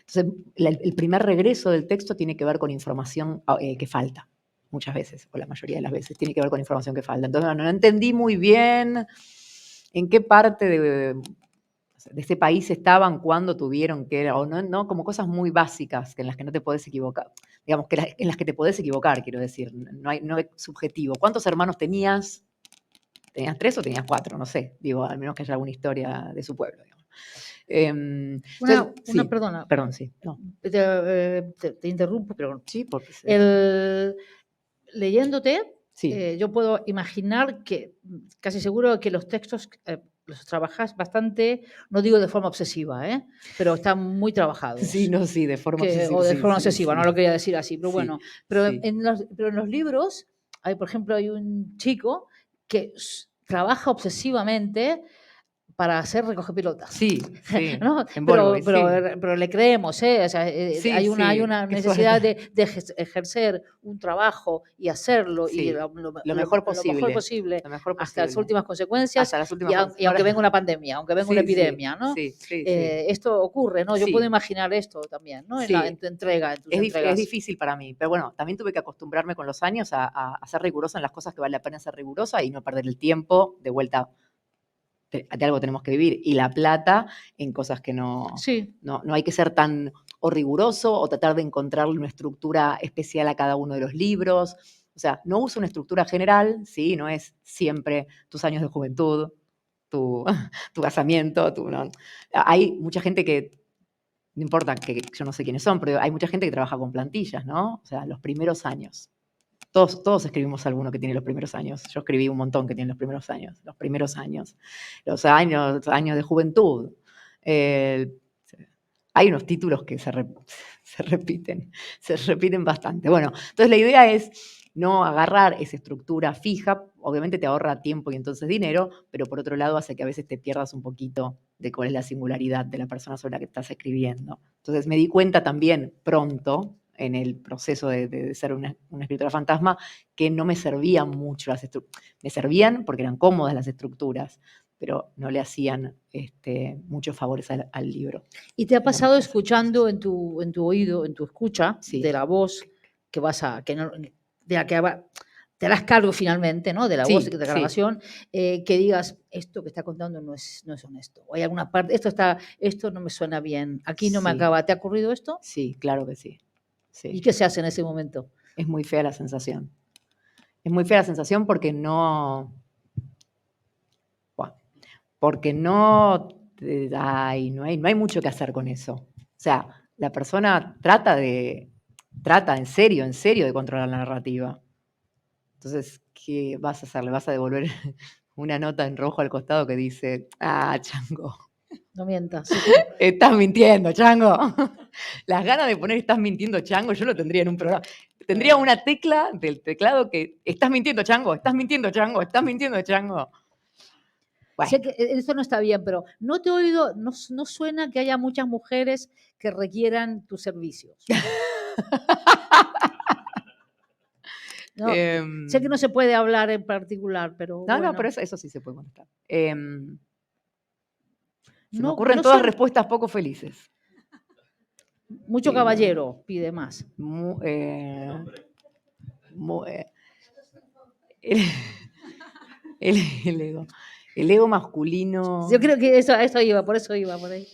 Entonces, el primer regreso del texto tiene que ver con información que falta, muchas veces, o la mayoría de las veces, tiene que ver con información que falta. Entonces, no entendí muy bien en qué parte de ese país estaban, cuándo tuvieron que era, o no, como cosas muy básicas en las que no te podés equivocar. Digamos, en las que te podés equivocar, quiero decir, no es subjetivo. ¿Cuántos hermanos tenías? ¿Tenías 3 o tenías 4? No sé, digo, al menos que haya alguna historia de su pueblo. Digamos. Sí, Perdona. Perdón, sí. No. Te interrumpo, pero Sí, porque leyéndote, sí. yo puedo imaginar que, casi seguro que los textos los trabajas bastante, no digo de forma obsesiva, pero están muy trabajados. Sí, no, sí, de forma obsesiva. O de forma obsesiva, no lo quería decir así, pero bueno. Pero sí. en los libros, por ejemplo, hay un chico que trabaja obsesivamente para hacer recogepelotas. Sí, sí. ¿No? En Volvo, pero le creemos, ¿eh? O sea, hay una necesidad de ejercer un trabajo y hacerlo y lo mejor posible hasta las últimas consecuencias, y aunque venga una pandemia, aunque venga una epidemia, ¿no? Esto ocurre, ¿no? Yo puedo imaginar esto también, ¿no? En tu entrega, en tus entregas. Es difícil para mí, pero bueno, también tuve que acostumbrarme con los años a ser rigurosa en las cosas que vale la pena ser rigurosa y no perder el tiempo de vuelta. De algo tenemos que vivir, y la plata en cosas que no hay que ser tan o riguroso o tratar de encontrarle una estructura especial a cada uno de los libros. O sea, no uso una estructura general, ¿sí? No es siempre tus años de juventud, tu casamiento. ¿No? Hay mucha gente que, no importa que yo no sé quiénes son, pero hay mucha gente que trabaja con plantillas, ¿no? O sea, los primeros años. Todos escribimos alguno que tiene los primeros años. Yo escribí un montón que tiene los primeros años. Los años de juventud. Hay unos títulos que se repiten bastante. Bueno, entonces la idea es no agarrar esa estructura fija. Obviamente te ahorra tiempo y entonces dinero, pero por otro lado hace que a veces te pierdas un poquito de cuál es la singularidad de la persona sobre la que estás escribiendo. Entonces me di cuenta también pronto, en el proceso de ser una escritora fantasma, que no me servían mucho las estructuras. Me servían porque eran cómodas las estructuras, pero no le hacían muchos favores al libro. ¿Y te ha pasado escuchando en tu oído, en tu escucha, de la voz que de la que te harás cargo finalmente, ¿no? De la voz de grabación, que digas, esto que está contando no es honesto? O hay alguna parte, esto no me suena bien, aquí no me acaba. ¿Te ha ocurrido esto? Sí, claro que sí. ¿Y qué se hace en ese momento? Es muy fea la sensación. Es muy fea la sensación porque no hay mucho que hacer con eso. O sea, la persona trata en serio de controlar la narrativa. Entonces, ¿qué vas a hacer? ¿Le vas a devolver una nota en rojo al costado que dice, chango? No mientas. Estás mintiendo, chango. Las ganas de poner estás mintiendo, chango, yo lo tendría en un programa. Tendría una tecla del teclado que estás mintiendo, chango, estás mintiendo, chango, estás mintiendo, chango. Bueno. Sé que eso no está bien, pero no te he oído, no suena que haya muchas mujeres que requieran tus servicios. No, sé que no se puede hablar en particular, pero No, pero eso sí se puede contestar. Se me ocurren todas respuestas poco felices. Mucho caballero pide más. El ego masculino. Yo creo que eso iba, por eso iba por ahí.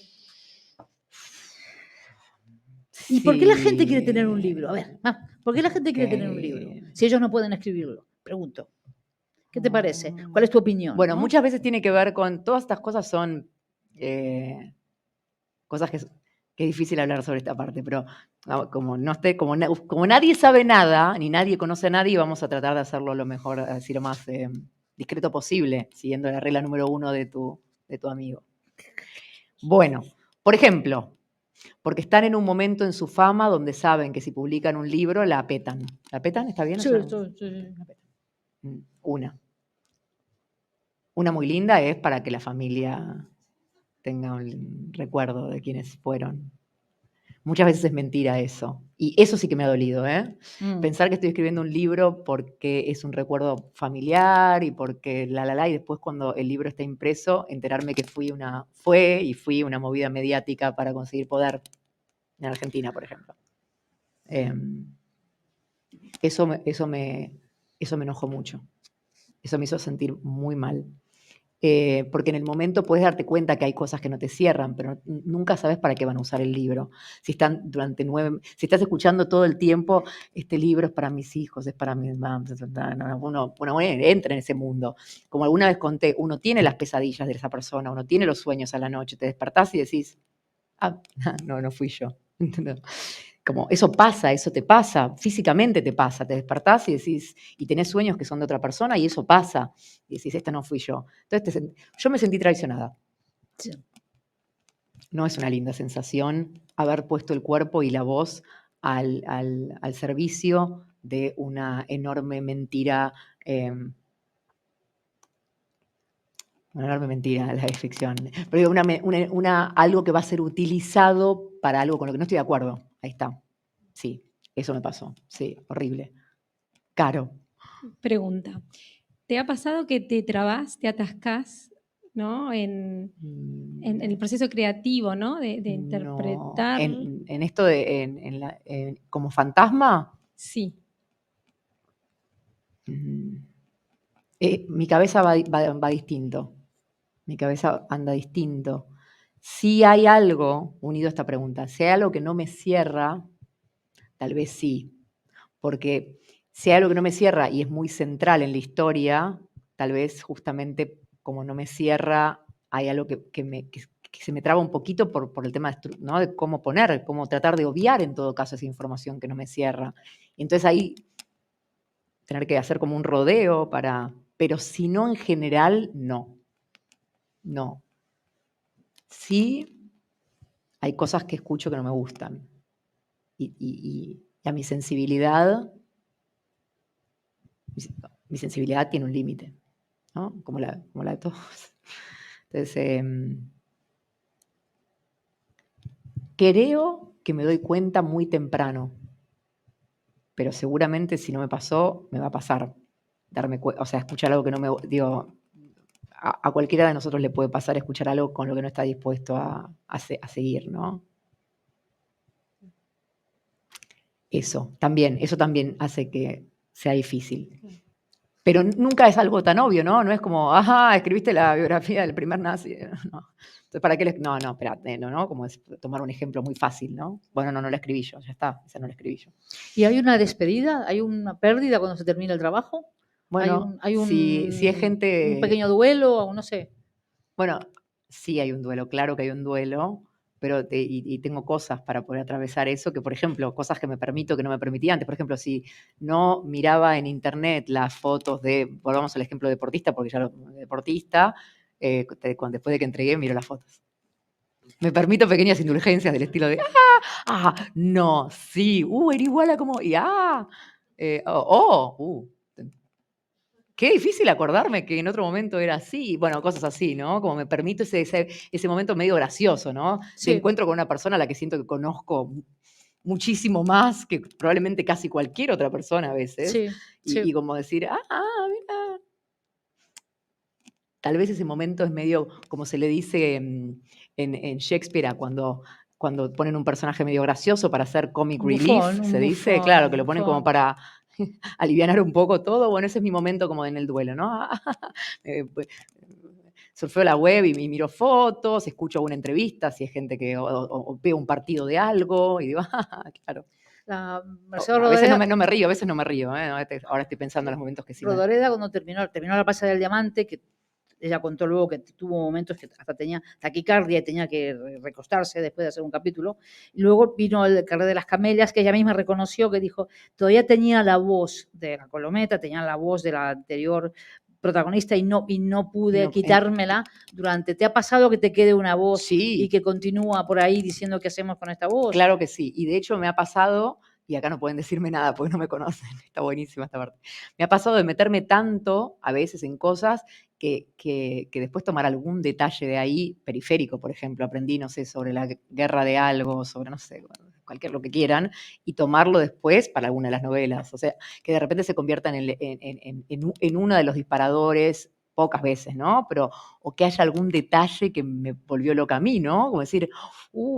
¿Y por qué la gente quiere tener un libro? A ver, ¿por qué la gente quiere tener un libro? Si ellos no pueden escribirlo, pregunto. ¿Qué te parece? ¿Cuál es tu opinión? Bueno, ¿no? muchas veces tiene que ver con, todas estas cosas son cosas que es difícil hablar sobre esta parte, pero como nadie sabe nada, ni nadie conoce a nadie, vamos a tratar de hacerlo lo mejor, así lo más discreto posible, siguiendo la regla número 1 de tu amigo. Bueno, por ejemplo, porque están en un momento en su fama donde saben que si publican un libro la petan. ¿La petan? ¿Está bien? Sí, sí. Una muy linda es para que la familia tenga un recuerdo de quienes fueron. Muchas veces es mentira eso. Y eso sí que me ha dolido, ¿eh? Pensar que estoy escribiendo un libro porque es un recuerdo familiar y porque y después cuando el libro está impreso, enterarme que fui una movida mediática para conseguir poder en Argentina, por ejemplo. Eso me enojó mucho. Eso me hizo sentir muy mal. Porque en el momento puedes darte cuenta que hay cosas que no te cierran, pero nunca sabes para qué van a usar el libro. Si estás escuchando todo el tiempo, este libro es para mis hijos, es para mis mamás, uno entra en ese mundo. Como alguna vez conté, uno tiene las pesadillas de esa persona, uno tiene los sueños a la noche, te despertás y decís, no fui yo. Como eso pasa, eso te pasa, físicamente te pasa, te despertás y decís, y tenés sueños que son de otra persona y eso pasa, y decís, esta no fui yo. Entonces yo me sentí traicionada. Sí. No es una linda sensación haber puesto el cuerpo y la voz al servicio de una enorme mentira, una enorme mentira, la ficción, pero algo que va a ser utilizado para algo con lo que no estoy de acuerdo. Ahí está. Sí, eso me pasó. Sí, horrible. Caro. Pregunta. ¿Te ha pasado que te trabas, te atascás, ¿no? En el proceso creativo, ¿no? De interpretar. En esto como fantasma. Sí. Mi cabeza va distinto. Mi cabeza anda distinto. Si hay algo, unido a esta pregunta, si hay algo que no me cierra, tal vez sí. Porque si hay algo que no me cierra y es muy central en la historia, tal vez justamente como no me cierra, hay algo que se me traba un poquito por el tema ¿no? de cómo cómo tratar de obviar en todo caso esa información que no me cierra. Y entonces ahí tener que hacer como un rodeo pero si no en general, no. No. Sí hay cosas que escucho que no me gustan. Y a mi sensibilidad tiene un límite, ¿no? Como la de todos. Entonces, creo que me doy cuenta muy temprano, pero seguramente si no me pasó, me va a pasar. Escuchar algo que no me... Digo, a cualquiera de nosotros le puede pasar escuchar algo con lo que no está dispuesto a seguir, ¿no? Eso también hace que sea difícil. Pero nunca es algo tan obvio, ¿no? No es como, escribiste la biografía del primer nazi. No. Entonces, ¿para qué no, espérate, no, como es tomar un ejemplo muy fácil, ¿no? Bueno, no la escribí yo, ya está, esa no la escribí yo. ¿Y hay una despedida? ¿Hay una pérdida cuando se termina el trabajo? Bueno, ¿Hay un si es gente... un pequeño duelo o no sé? Bueno, sí hay un duelo, claro que hay un duelo, pero y tengo cosas para poder atravesar eso, que por ejemplo, cosas que me permito que no me permitía antes. Por ejemplo, si no miraba en internet las fotos volvamos al ejemplo deportista, porque ya deportista, después de que entregué, miro las fotos. Me permito pequeñas indulgencias del estilo de, no, sí, era igual a como, qué difícil acordarme que en otro momento era así. Bueno, cosas así, ¿no? Como me permito ese momento medio gracioso, ¿no? Sí. De encuentro con una persona a la que siento que conozco muchísimo más que probablemente casi cualquier otra persona a veces. Sí, y como decir, mira. Tal vez ese momento es medio, como se le dice en Shakespeare, cuando ponen un personaje medio gracioso para hacer comic relief, se dice, claro, que lo ponen como para alivianar un poco todo. Bueno, ese es mi momento como en el duelo, ¿no? Surfeo la web y miro fotos, escucho una entrevista, si es gente que o veo un partido de algo, y digo, claro. La A Mercedes veces Rodoreda, no me río, a veces no me río. ¿Eh? Ahora estoy pensando en los momentos que sí. Rodoreda cuando terminó la Plaza del Diamante, que ella contó luego que tuvo momentos que hasta tenía taquicardia y tenía que recostarse después de hacer un capítulo. Y luego vino el Carré de las Camelias, que ella misma reconoció, que dijo, todavía tenía la voz de la Colometa, tenía la voz de la anterior protagonista y no pude quitármela durante. ¿Te ha pasado que te quede una voz Sí. y que continúa por ahí diciendo qué hacemos con esta voz? Claro que sí. Y de hecho me ha pasado, y acá no pueden decirme nada porque no me conocen, está buenísima esta parte. Me ha pasado de meterme tanto a veces en cosas que después tomar algún detalle de ahí, periférico, por ejemplo, aprendí, no sé, sobre la guerra de algo, sobre, no sé, cualquier lo que quieran, y tomarlo después para alguna de las novelas. O sea, que de repente se convierta en uno de los disparadores, pocas veces, ¿no? Pero, o que haya algún detalle que me volvió loca a mí, ¿no? Como decir,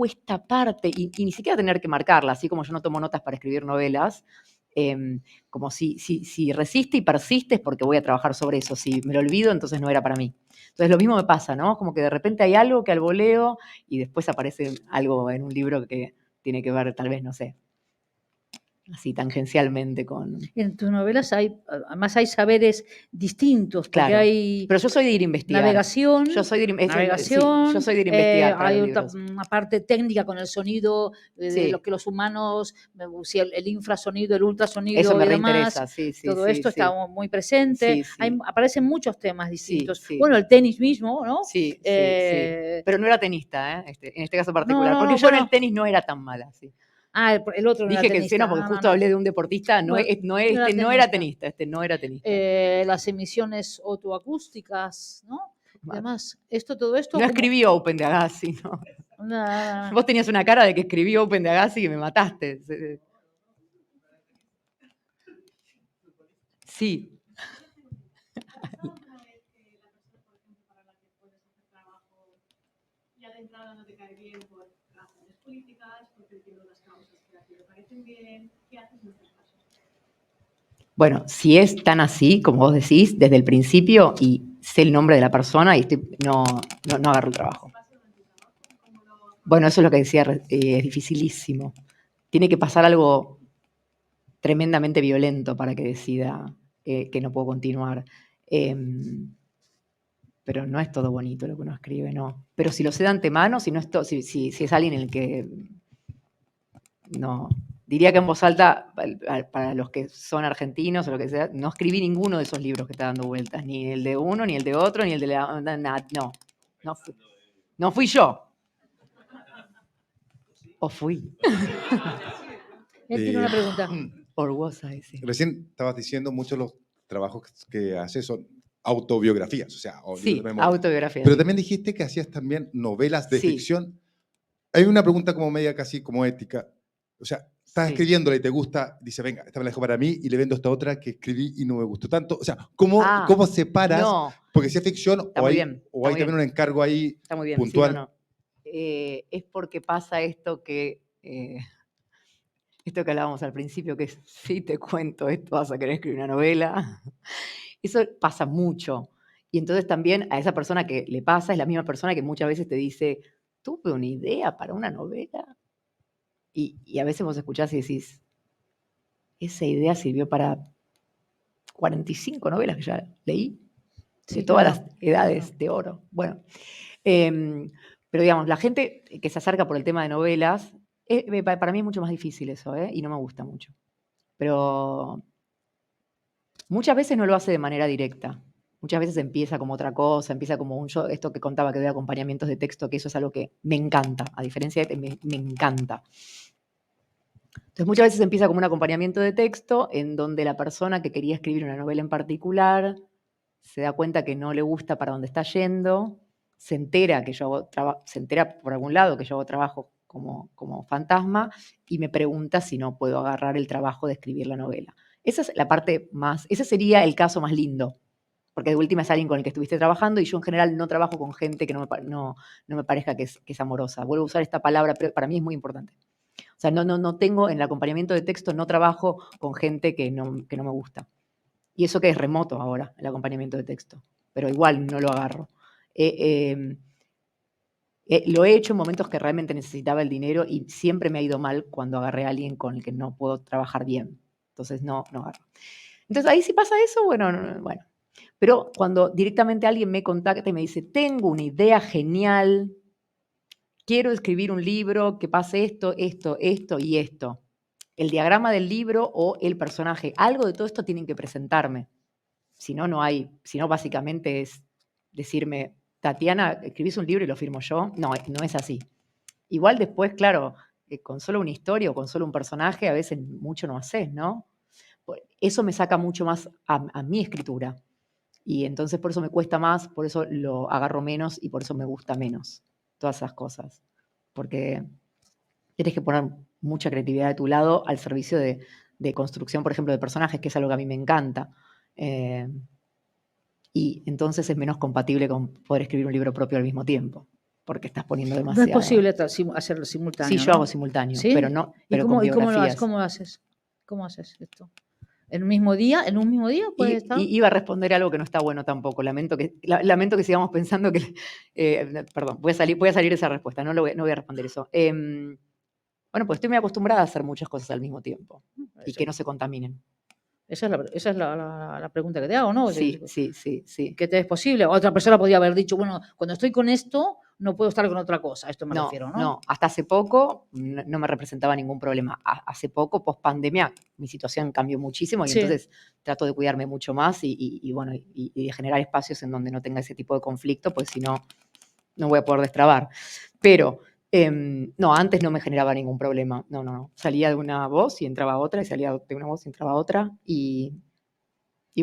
esta parte, y ni siquiera tener que marcarla, así como yo no tomo notas para escribir novelas, como si resiste y persiste es porque voy a trabajar sobre eso, si me lo olvido, entonces no era para mí. Entonces lo mismo me pasa, ¿no? Como que de repente hay algo que al voleo y después aparece algo en un libro que tiene que ver, tal vez, no sé, así tangencialmente con... En tus novelas además hay saberes distintos, porque Claro, hay pero yo soy de ir a investigar. navegación, Yo soy de ir, navegación, sí, yo soy de ir a investigar para hay los otra, libros. una parte técnica con el sonido, de Sí. lo que los humanos, si el infrasonido, el ultrasonido Eso me y reinteresa, demás, sí, todo esto está muy presente. Sí, sí. Aparecen muchos temas distintos. Sí. Bueno, el tenis mismo, ¿no? Sí. Pero no era tenista, en este caso particular. No, porque yo en el tenis no era tan mala, sí. El otro no Dije era que tenista. sí, no, porque justo hablé de un deportista, no era tenista. Las emisiones autoacústicas, ¿no? Además, todo esto... No escribí Open de Agassi, ¿no? Vos tenías una cara de que escribí Open de Agassi que me mataste. Sí. Ya de entrada no te cae bien por razones políticas, porque entiendo las causas que a ti te parecen bien. ¿Qué haces en estos casos? Bueno, si es tan así, como vos decís, desde el principio y sé el nombre de la persona y no agarro el trabajo. Bueno, eso es lo que decía, es dificilísimo. Tiene que pasar algo tremendamente violento para que decida que no puedo continuar. Pero no es todo bonito lo que uno escribe, no. Pero si lo sé de antemano, si es alguien en el que no. Diría que en voz alta, para los que son argentinos o lo que sea, no escribí ninguno de esos libros que está dando vueltas, ni el de uno, ni el de otro, ni el de la... No fui yo. ¿O fui? Él tiene una pregunta. Recién estabas diciendo muchos de los trabajos que haces son autobiografías, o sea, sí, autobiografías. Pero también dijiste que hacías también novelas de ficción. Hay una pregunta como media casi como ética. O sea, estás escribiéndola y te gusta, dice, venga, esta me la dejo para mí y le vendo esta otra que escribí y no me gustó tanto. O sea, ¿cómo separas? No. Porque si es ficción o hay también un encargo ahí está muy bien, puntual. Sí, no. Es porque pasa esto que hablábamos al principio, que es, si te cuento esto, vas a querer escribir una novela. Eso pasa mucho. Y entonces también a esa persona que le pasa es la misma persona que muchas veces te dice, tuve una idea para una novela. Y a veces vos escuchás y decís, esa idea sirvió para 45 novelas que ya leí, de todas las edades de oro. Bueno, pero digamos, la gente que se acerca por el tema de novelas, para mí es mucho más difícil eso, y no me gusta mucho. Pero muchas veces no lo hace de manera directa. Muchas veces empieza como otra cosa, empieza como esto que contaba que doy acompañamientos de texto, que eso es algo que me encanta, a diferencia de me encanta. Entonces muchas veces empieza como un acompañamiento de texto en donde la persona que quería escribir una novela en particular se da cuenta que no le gusta para dónde está yendo, se entera por algún lado que yo hago trabajo como fantasma y me pregunta si no puedo agarrar el trabajo de escribir la novela. Esa es la parte más, ese sería el caso más lindo, porque de última es alguien con el que estuviste trabajando y yo en general no trabajo con gente que no me parezca que es amorosa. Vuelvo a usar esta palabra, pero para mí es muy importante. O sea, no tengo, en el acompañamiento de texto no trabajo con gente que no me gusta. Y eso que es remoto ahora, el acompañamiento de texto. Pero igual no lo agarro. Lo he hecho en momentos que realmente necesitaba el dinero y siempre me ha ido mal cuando agarré a alguien con el que no puedo trabajar bien. Entonces, no agarro. Entonces, ahí sí pasa eso, bueno. Pero cuando directamente alguien me contacta y me dice, tengo una idea genial, quiero escribir un libro que pase esto y esto. El diagrama del libro o el personaje, algo de todo esto tienen que presentarme. Si no, básicamente es decirme, Tatiana, ¿escribís un libro y lo firmo yo? No es así. Igual después, claro, con solo una historia o con solo un personaje, a veces mucho no haces, ¿no? Eso me saca mucho más a mi escritura. Y entonces por eso me cuesta más, por eso lo agarro menos y por eso me gusta menos. Todas esas cosas. Porque tienes que poner mucha creatividad de tu lado al servicio de construcción, por ejemplo, de personajes, que es algo que a mí me encanta. Y entonces es menos compatible con poder escribir un libro propio al mismo tiempo, porque estás poniendo demasiado. No es posible hacerlo simultáneo, Sí, yo hago simultáneo, ¿sí? pero no. ¿Y cómo lo haces? ¿Cómo haces esto? ¿En un mismo día? ¿Puede estar? Iba a responder algo que no está bueno tampoco. Lamento que sigamos pensando que... perdón, voy a salir esa respuesta. No voy a responder eso. Bueno, pues estoy muy acostumbrada a hacer muchas cosas al mismo tiempo y que no se contaminen. Esa es la pregunta que te hago, ¿no? Sí. ¿Qué te es posible? Otra persona podría haber dicho, bueno, cuando estoy con esto, no puedo estar con otra cosa. A esto me refiero, ¿no? No, hasta hace poco no me representaba ningún problema. Hace poco, post pandemia, mi situación cambió muchísimo y entonces trato de cuidarme mucho más y de generar espacios en donde no tenga ese tipo de conflicto, pues si no, no voy a poder destrabar. Pero no, antes no me generaba ningún problema. No. Salía de una voz y entraba otra, y salía de una voz y entraba otra. Y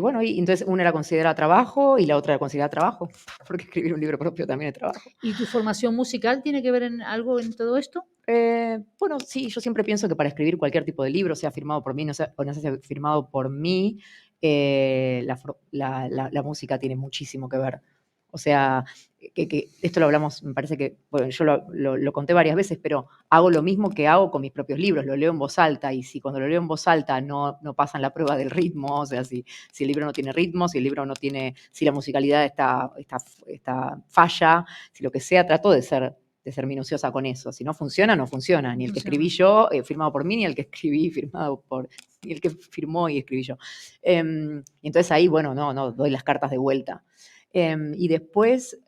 bueno, y entonces una era considerada trabajo y la otra era considerada trabajo, porque escribir un libro propio también es trabajo. ¿Y tu formación musical tiene que ver en algo en todo esto? Bueno, sí, yo siempre pienso que para escribir cualquier tipo de libro, sea firmado por mí o no sea firmado por mí, la música tiene muchísimo que ver. O sea, que esto lo hablamos, me parece que, bueno, yo lo conté varias veces, pero hago lo mismo que hago con mis propios libros, lo leo en voz alta, y si cuando lo leo en voz alta no pasan la prueba del ritmo, o sea, si el libro no tiene ritmo, si la musicalidad está falla, si lo que sea, trato de ser minuciosa con eso. Si no funciona, no funciona. Ni el que escribí yo, firmado por mí, ni el que escribí ni el que firmó y escribí yo. Y entonces ahí, bueno, no, doy las cartas de vuelta. Y después,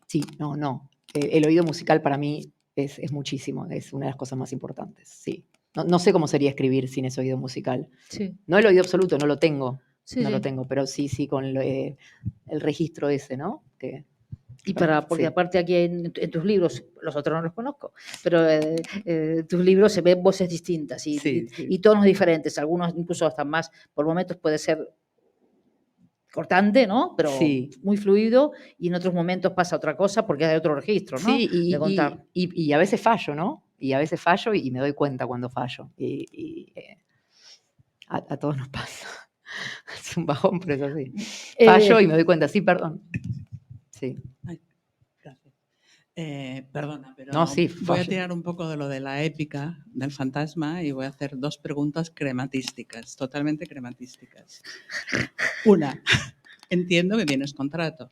sí, no. El oído musical para mí es muchísimo, es una de las cosas más importantes, sí. No sé cómo sería escribir sin ese oído musical. Sí. No el oído absoluto, no lo tengo. Sí, lo tengo, pero sí con el registro ese, ¿no? Porque aparte aquí en tus libros, los otros no los conozco, pero tus libros se ven voces distintas y tonos diferentes, algunos incluso hasta más, por momentos puede ser cortante, ¿no? Pero muy fluido, y en otros momentos pasa otra cosa porque hay otro registro, ¿no? Sí, y a veces fallo, ¿no? Y a veces fallo y me doy cuenta cuando fallo. A todos nos pasa. Es un bajón, pero es así. Fallo y me doy cuenta, sí, perdón. Sí. Ay, gracias. Perdona, pero no, sí, voy a tirar un poco de lo de la épica del fantasma y voy a hacer 2 preguntas crematísticas, totalmente crematísticas. Una, entiendo que tienes contrato.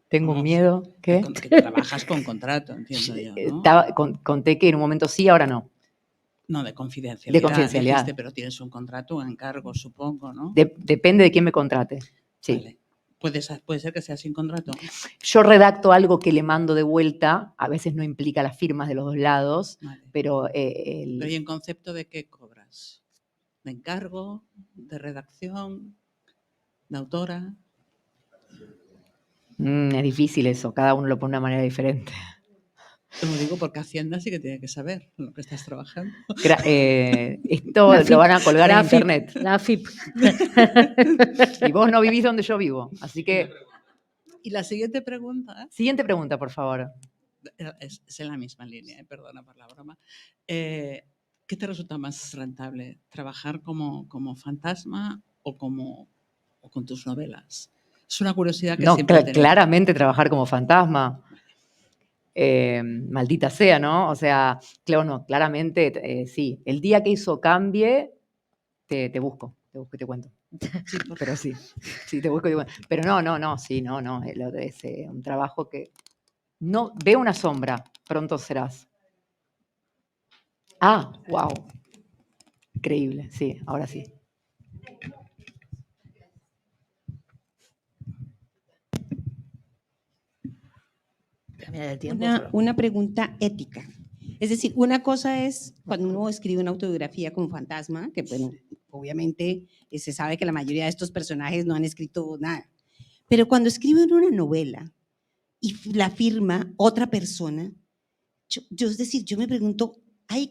Tengo miedo. ¿Qué? Que trabajas con contrato, entiendo yo, ¿no? Conté que en un momento sí, ahora no. No, de confidencialidad. Dijiste, pero tienes un contrato, un encargo, supongo, ¿no? Depende de quién me contrate. Sí. Vale. ¿Puede ser que sea sin contrato? Yo redacto algo que le mando de vuelta, a veces no implica las firmas de los dos lados, vale. Pero... Pero ¿y en concepto de qué cobras? ¿De encargo? ¿De redacción? ¿De autora? Es difícil eso, cada uno lo pone de una manera diferente. Te lo digo porque Hacienda sí que tiene que saber lo que estás trabajando. Esto lo van a colgar en internet. La AFIP. Y vos no vivís donde yo vivo, así que... Y la siguiente pregunta... Siguiente pregunta, por favor. Es en la misma línea, perdona por la broma. ¿Qué te resulta más rentable? ¿Trabajar como fantasma o con tus novelas? Es una curiosidad que siempre he tenido. Claramente trabajar como fantasma. Maldita sea, ¿no? O sea, claramente, sí. El día que eso cambie, te busco y te cuento. Sí, pero sí, te busco y te cuento. Pero no, sí, no. Es un trabajo que No, veo una sombra, pronto serás. Ah, wow. Increíble, sí, ahora sí. Una pregunta ética. Es decir, una cosa es cuando uno escribe una autobiografía como Fantasma, que bueno, obviamente se sabe que la mayoría de estos personajes no han escrito nada, pero cuando escriben una novela y la firma otra persona, es decir, yo me pregunto,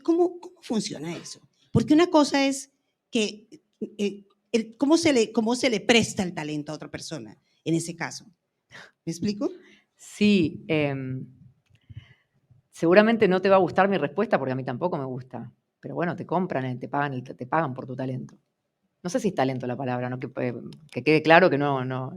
¿cómo funciona eso? Porque una cosa es que, ¿cómo se le presta el talento a otra persona en ese caso? ¿Me explico? Sí, seguramente no te va a gustar mi respuesta porque a mí tampoco me gusta. Pero bueno, te compran, te pagan por tu talento. No sé si es talento la palabra, ¿no? Que quede claro que no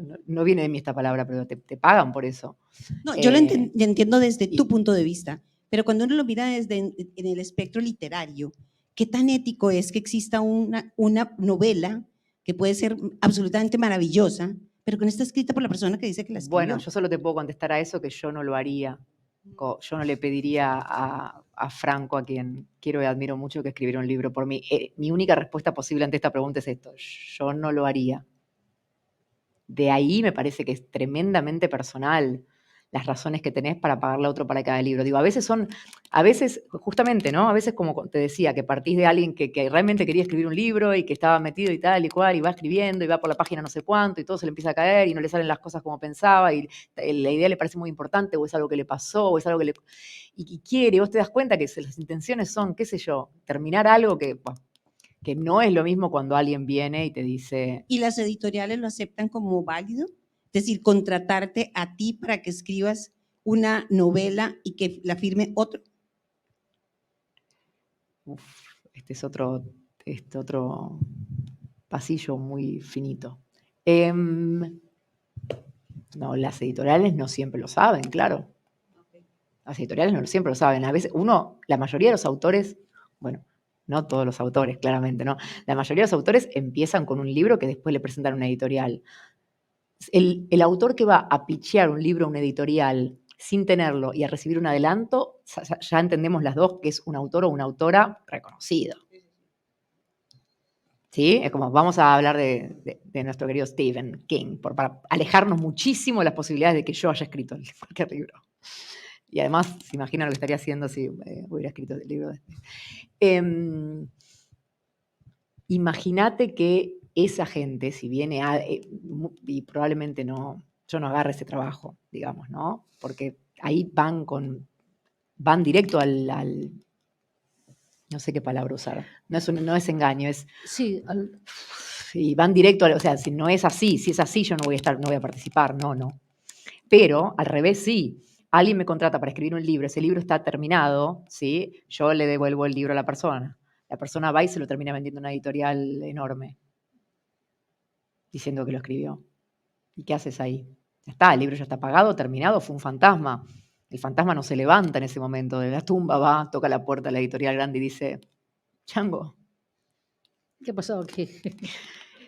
viene de mí esta palabra, pero te pagan por eso. No, yo lo entiendo desde tu punto de vista, pero cuando uno lo mira desde en el espectro literario, ¿qué tan ético es que exista una novela que puede ser absolutamente maravillosa, pero que no está escrita por la persona que dice que la escribió? Bueno, yo solo te puedo contestar a eso que yo no lo haría. Yo no le pediría a Franco, a quien quiero y admiro mucho, que escribiera un libro por mí. Mi única respuesta posible ante esta pregunta es esto: yo no lo haría. De ahí me parece que es tremendamente personal las razones que tenés para pagarle a otro para cada libro. Digo, a veces justamente, ¿no? A veces, como te decía, que partís de alguien que realmente quería escribir un libro y que estaba metido y tal y cual, y va escribiendo y va por la página no sé cuánto y todo se le empieza a caer y no le salen las cosas como pensaba y la idea le parece muy importante o es algo que le pasó o es algo que y quiere, y vos te das cuenta que las intenciones son, qué sé yo, terminar algo que no es lo mismo cuando alguien viene y te dice... ¿Y las editoriales lo aceptan como válido? Es decir, contratarte a ti para que escribas una novela y que la firme otro. Este es otro pasillo muy finito. No, las editoriales no siempre lo saben, claro. Las editoriales no siempre lo saben. A veces la mayoría de los autores, bueno, no todos los autores, claramente, ¿no? La mayoría de los autores empiezan con un libro que después le presentan a una editorial. El autor que va a pitchear un libro a una editorial sin tenerlo y a recibir un adelanto, ya entendemos las dos que es un autor o una autora reconocido. ¿Sí? Es como, vamos a hablar de nuestro querido Stephen King, para alejarnos muchísimo de las posibilidades de que yo haya escrito cualquier libro. Y además, se imaginan lo que estaría haciendo si hubiera escrito el libro. Imagínate que esa gente, si viene y probablemente yo no agarre ese trabajo, digamos, ¿no? Porque ahí van directo al no sé qué palabra usar. No es engaño, es... Sí. Y van directo, o sea, si no es así, si es así, yo no voy a participar, no. Pero, al revés, sí. Alguien me contrata para escribir un libro, ese libro está terminado, ¿sí? Yo le devuelvo el libro a la persona. La persona va y se lo termina vendiendo a una editorial enorme, diciendo que lo escribió. ¿Y qué haces ahí? Ya está, el libro ya está pagado, terminado, fue un fantasma. El fantasma no se levanta en ese momento de la tumba, va, toca la puerta de la editorial grande y dice, Chango. ¿Qué pasó?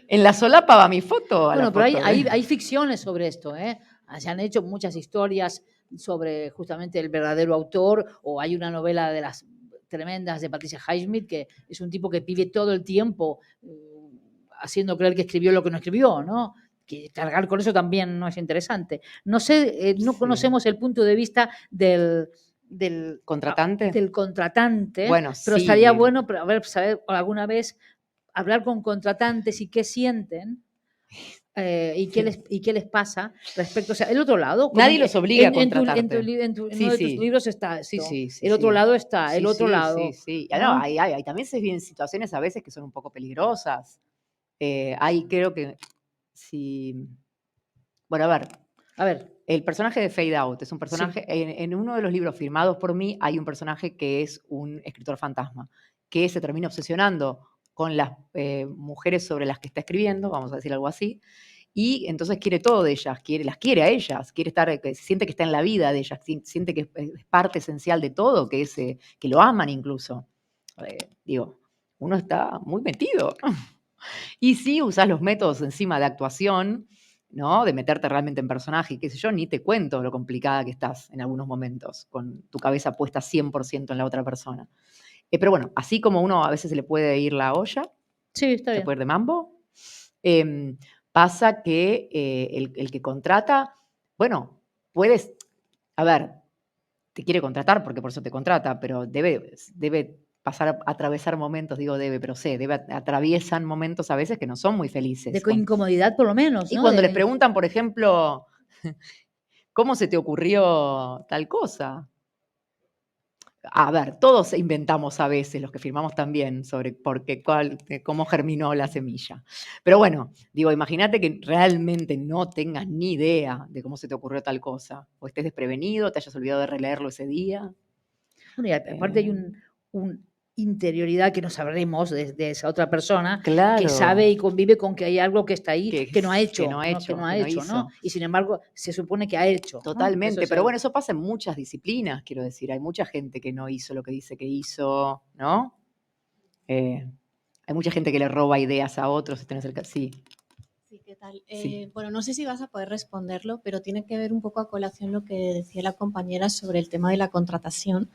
En la solapa va mi foto. Bueno, pero hay ficciones sobre esto, ¿eh? Se han hecho muchas historias sobre justamente el verdadero autor, o hay una novela de las tremendas de Patricia Highsmith, que es un tipo que vive todo el tiempo haciendo creer que escribió lo que no escribió, ¿no? Que cargar con eso también no es interesante. No sé, no conocemos el punto de vista del contratante. Del contratante, bueno, pero sí. Estaría bueno saber alguna vez hablar con contratantes y qué sienten. ¿Y qué les pasa respecto, o sea, el otro lado? Nadie los obliga a contratarte. En uno de tus libros está esto. Sí, el otro lado está, el otro lado. Sí. ¿No? Hay también se viven situaciones a veces que son un poco peligrosas. Creo que sí. Bueno, a ver. El personaje de Fade Out es un personaje, en uno de los libros firmados por mí hay un personaje que es un escritor fantasma, que se termina obsesionando con las mujeres sobre las que está escribiendo, vamos a decir algo así, y entonces quiere todo de ellas, las quiere a ellas, siente que está en la vida de ellas, siente que es parte esencial de todo, que lo aman incluso. Uno está muy metido. Y sí usás los métodos encima de actuación, ¿no? De meterte realmente en personaje y qué sé yo, ni te cuento lo complicada que estás en algunos momentos, con tu cabeza puesta 100% en la otra persona. Pero bueno, así como uno a veces se le puede ir la olla, sí, está se bien. puede ir de mambo, pasa que el que contrata, bueno, puedes, a ver, te quiere contratar porque por eso te contrata, pero debe pasar, atravesar momentos, digo debe, pero atraviesan momentos a veces que no son muy felices. De incomodidad por lo menos, Y ¿no? cuando les preguntan, por ejemplo, ¿cómo se te ocurrió tal cosa? A ver, todos inventamos a veces, los que firmamos también, sobre cómo germinó la semilla. Pero bueno, digo, imagínate que realmente no tengas ni idea de cómo se te ocurrió tal cosa, o estés desprevenido, te hayas olvidado de releerlo ese día. Bueno, y aparte hay un interioridad que no sabremos de esa otra persona, Claro. que sabe y convive con que hay algo que está ahí que no ha hecho, hizo. ¿no? Y sin embargo, se supone que ha hecho. Totalmente, ¿no? pero bueno, eso pasa en muchas disciplinas, quiero decir. Hay mucha gente que no hizo lo que dice que hizo, ¿no? Hay mucha gente que le roba ideas a otros. Sí. Sí, ¿qué tal? Sí. Bueno, no sé si vas a poder responderlo, pero tiene que ver un poco a colación lo que decía la compañera sobre el tema de la contratación.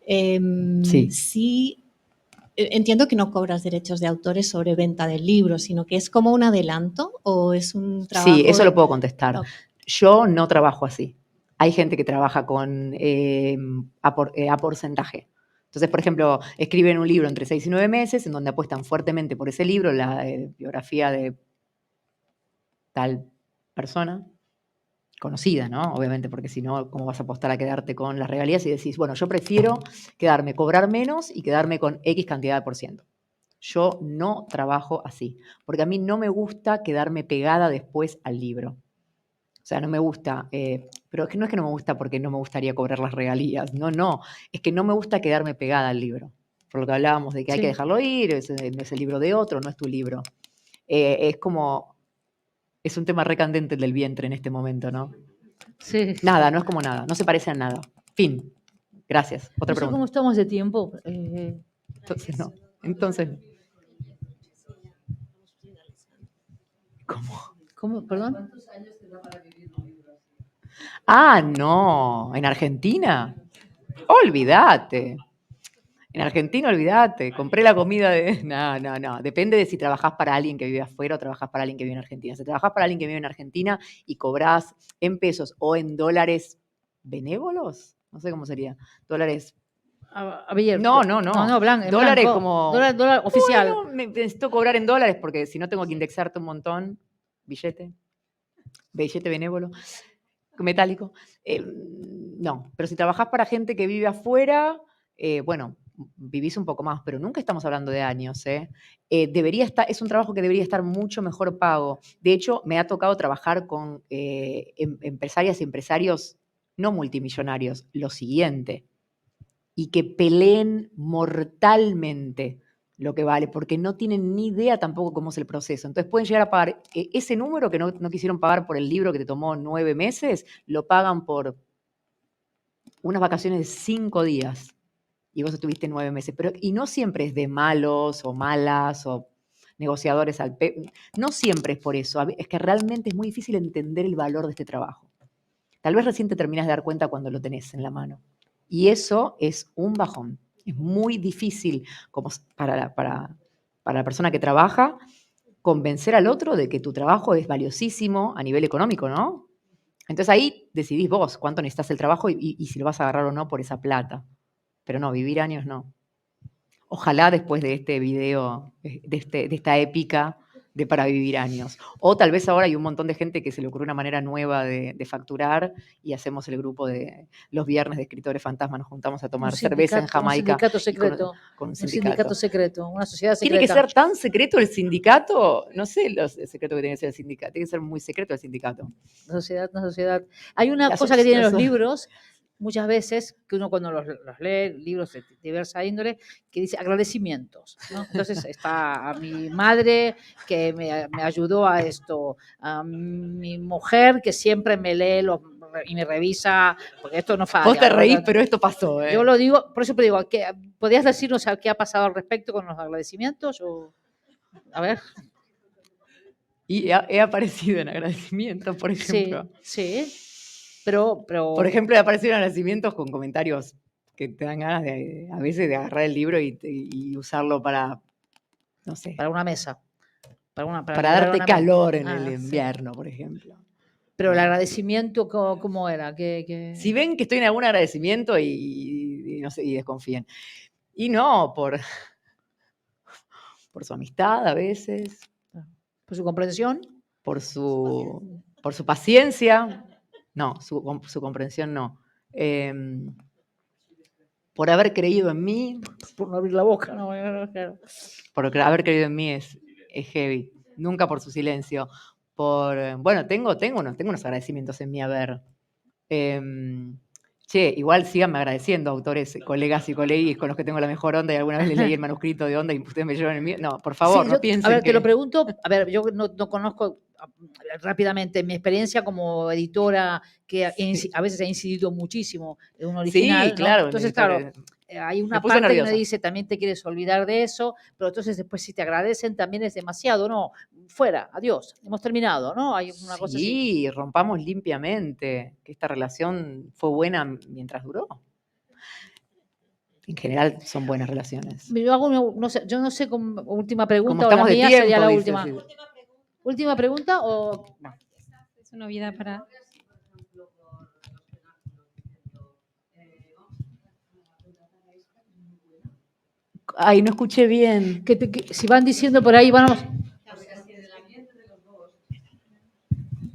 Sí. Sí, entiendo que no cobras derechos de autores sobre venta del libro, sino que es como un adelanto o es un trabajo... Sí, eso lo puedo contestar. Yo no trabajo así. Hay gente que trabaja a porcentaje. Entonces, por ejemplo, escriben un libro entre 6 y 9 meses en donde apuestan fuertemente por ese libro, la biografía de tal persona, conocida, ¿no? Obviamente, porque si no, ¿cómo vas a apostar a quedarte con las regalías y decís, bueno, yo prefiero cobrar menos y quedarme con X cantidad de %? Yo no trabajo así, porque a mí no me gusta quedarme pegada después al libro. O sea, no me gusta, pero es que no es que no me gusta porque no me gustaría cobrar las regalías, no, es que no me gusta quedarme pegada al libro, por lo que hablábamos de que hay que dejarlo ir, no es el libro de otro, no es tu libro. Es un tema recandente el del vientre en este momento, ¿no? Sí. Nada, no es como nada, no se parece a nada. Fin. Gracias. Otra pregunta. ¿Cómo estamos de tiempo? Entonces, no. Entonces. ¿Cómo? ¿Perdón? ¿Cuántos años te da para vivir un libro así? Ah, no. ¿En Argentina? Olvídate. En Argentina, olvídate. Compré la comida de... No. Depende de si trabajás para alguien que vive afuera o trabajás para alguien que vive en Argentina. Si trabajás para alguien que vive en Argentina y cobrás en pesos o en dólares benévolos, no sé cómo sería. Dólares... abierto. No, blanco. Dólares como... Dólar oficial. Bueno, necesito cobrar en dólares porque si no tengo que indexarte un montón. Billete benévolo, metálico. No, pero si trabajás para gente que vive afuera, bueno, vivís un poco más, pero nunca estamos hablando de años. Es un trabajo que debería estar mucho mejor pago. De hecho, me ha tocado trabajar con empresarias y empresarios no multimillonarios, lo siguiente, y que peleen mortalmente lo que vale, porque no tienen ni idea tampoco cómo es el proceso. Entonces pueden llegar a pagar ese número que no quisieron pagar por el libro que te tomó 9 meses, lo pagan por unas vacaciones de 5 días y vos estuviste 9 meses. Y no siempre es de malos o malas o negociadores no siempre es por eso. Es que realmente es muy difícil entender el valor de este trabajo. Tal vez recién te terminas de dar cuenta cuando lo tenés en la mano. Y eso es un bajón. Es muy difícil como para la persona que trabaja convencer al otro de que tu trabajo es valiosísimo a nivel económico, ¿no? Entonces ahí decidís vos cuánto necesitas el trabajo y si lo vas a agarrar o no por esa plata. Pero no, vivir años no. Ojalá después de este video, de esta épica de Para Vivir Años. O tal vez ahora hay un montón de gente que se le ocurrió una manera nueva de facturar y hacemos el grupo de los viernes de escritores fantasma, nos juntamos a tomar cerveza en Jamaica. Un sindicato secreto. Con un sindicato secreto, una sociedad secreta. ¿Tiene que ser tan secreto el sindicato? No sé el secreto que tiene que ser el sindicato. Tiene que ser muy secreto el sindicato. Una sociedad. Hay una cosa que tienen los libros, muchas veces, que uno cuando los lee, libros de diversa índole, que dice agradecimientos, ¿no? Entonces está a mi madre que me ayudó a esto, a mi mujer que siempre me lee y me revisa, porque esto no falla. Vos te reís, pero esto pasó, ¿eh? Yo lo digo, por eso te digo, ¿podrías decirnos qué ha pasado al respecto con los agradecimientos? A ver. Y he aparecido en agradecimientos, por ejemplo. Sí, pero... Por ejemplo, he aparecido en agradecimientos con comentarios que te dan ganas a veces de agarrar el libro y usarlo para, no sé. Para una mesa. Para darte calor en el invierno, por ejemplo. Pero el agradecimiento, ¿cómo era? Si ven que estoy en algún agradecimiento y no sé, y desconfíen. Y no, por su amistad a veces. ¿Por su comprensión? Por su paciencia. No, su comprensión no. Por haber creído en mí. Por no abrir la boca. No, claro. Por haber creído en mí es heavy. Nunca por su silencio. Bueno, tengo unos agradecimientos en mi haber. Igual síganme agradeciendo, autores, colegas y coleguis con los que tengo la mejor onda y alguna vez les leí el manuscrito de Onda y ustedes me llevan el mío. No, por favor, sí, no piensen a ver, que... te lo pregunto, a ver, yo no conozco rápidamente mi experiencia como editora, que a veces ha incidido muchísimo en un original, sí, claro, ¿no? Entonces, claro, hay una parte que uno dice, también te quieres olvidar de eso, pero entonces después si te agradecen también es demasiado, no, fuera, adiós, hemos terminado, ¿no? Hay una cosa así. Sí, rompamos limpiamente, que esta relación fue buena mientras duró. En general son buenas relaciones. Yo no sé, última pregunta, como estamos o la mía de tiempo, sería la dice, última. Sí. ¿Última pregunta o...? No. Es una novedad para... Ay, no escuché bien. Que si van diciendo por ahí, vamos...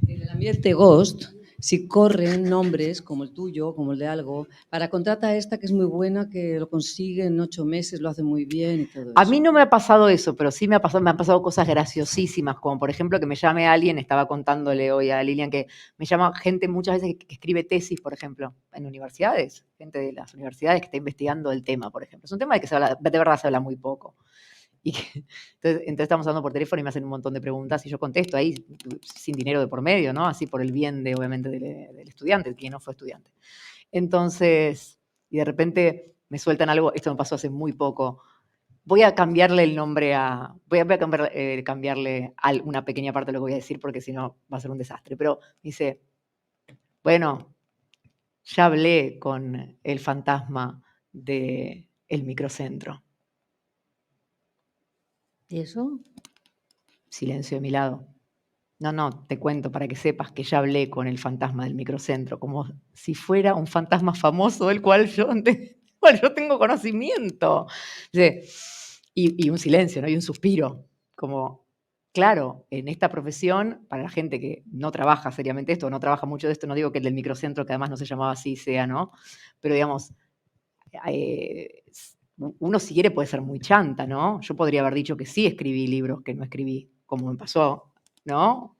En el ambiente Ghost, si corren nombres como el tuyo, como el de algo, para contrata a esta que es muy buena, que lo consigue en 8 meses, lo hace muy bien y todo eso. A mí no me ha pasado eso, pero sí me han pasado cosas graciosísimas, como por ejemplo que me llame alguien, estaba contándole hoy a Lilian que me llama gente muchas veces que escribe tesis, por ejemplo, en universidades, gente de las universidades que está investigando el tema, por ejemplo. Es un tema de que de verdad se habla muy poco. Entonces estamos hablando por teléfono y me hacen un montón de preguntas y yo contesto ahí sin dinero de por medio, ¿no? Así por el bien obviamente, del estudiante, que no fue estudiante. Entonces, y de repente me sueltan algo, esto me pasó hace muy poco, voy a cambiarle el nombre voy a cambiarle una pequeña parte de lo que voy a decir porque si no va a ser un desastre, pero dice, bueno, ya hablé con el fantasma del microcentro. ¿Y eso? Silencio de mi lado. No, te cuento para que sepas que ya hablé con el fantasma del microcentro, como si fuera un fantasma famoso del cual yo tengo conocimiento. Y un silencio, ¿no? Y un suspiro, como, claro, en esta profesión, para la gente que no trabaja seriamente esto, no trabaja mucho de esto, no digo que el del microcentro, que además no se llamaba así, sea, ¿no? Pero digamos, uno si quiere puede ser muy chanta, ¿no? Yo podría haber dicho que sí escribí libros que no escribí, como me pasó, ¿no?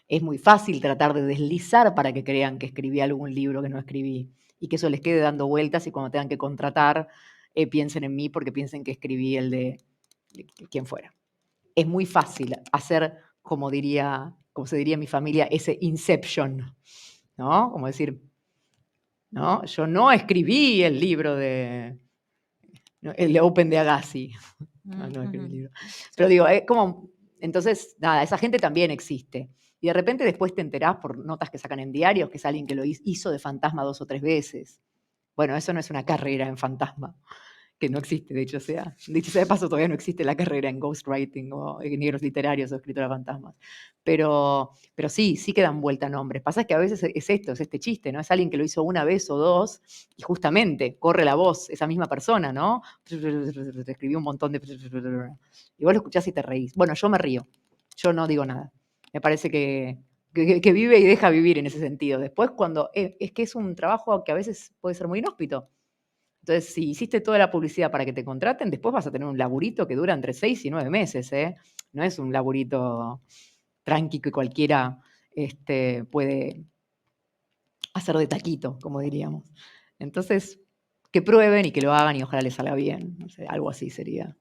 Es muy fácil tratar de deslizar para que crean que escribí algún libro que no escribí y que eso les quede dando vueltas y cuando tengan que contratar piensen en mí porque piensen que escribí el de quien fuera. Es muy fácil hacer, como se diría en mi familia, ese inception, ¿no? Como decir, ¿no? Yo no escribí el libro el de Open de Agassi. No escribí el libro. Pero digo, entonces, nada, esa gente también existe. Y de repente después te enterás por notas que sacan en diarios que es alguien que lo hizo de fantasma 2 o 3 veces. Bueno, eso no es una carrera en fantasma, que no existe, de hecho sea de paso todavía no existe la carrera en ghostwriting o en libros literarios o escritura de fantasmas. Pero sí que dan vuelta nombres. Pasa que a veces es este chiste, ¿no? Es alguien que lo hizo una vez o dos y justamente corre la voz, esa misma persona, ¿no? Te escribió un montón de... Y vos lo escuchás y te reís. Bueno, yo me río. Yo no digo nada. Me parece que vive y deja vivir en ese sentido. Después cuando... es que es un trabajo que a veces puede ser muy inhóspito. Entonces, si hiciste toda la publicidad para que te contraten, después vas a tener un laburito que dura entre 6 y 9 meses, ¿eh? No es un laburito tranqui que cualquiera puede hacer de taquito, como diríamos. Entonces, que prueben y que lo hagan y ojalá les salga bien. No sé, algo así sería,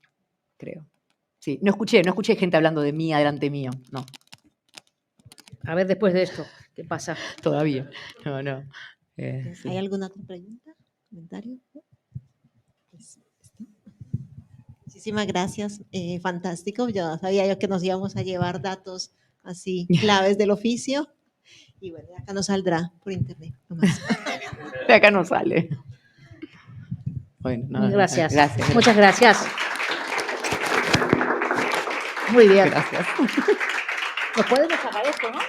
creo. Sí, no escuché gente hablando de mí adelante mío, no. A ver, después de esto, ¿qué pasa? Todavía, no. ¿Hay alguna otra pregunta? ¿Comentario? Muchísimas gracias, fantástico. Yo sabía que nos íbamos a llevar datos así, claves del oficio. Y bueno, de acá no saldrá por internet. Nomás. De acá no sale. Bueno, gracias. Gracias. Muchas gracias. Muy bien. Gracias. Nos podemos sacar esto, ¿no?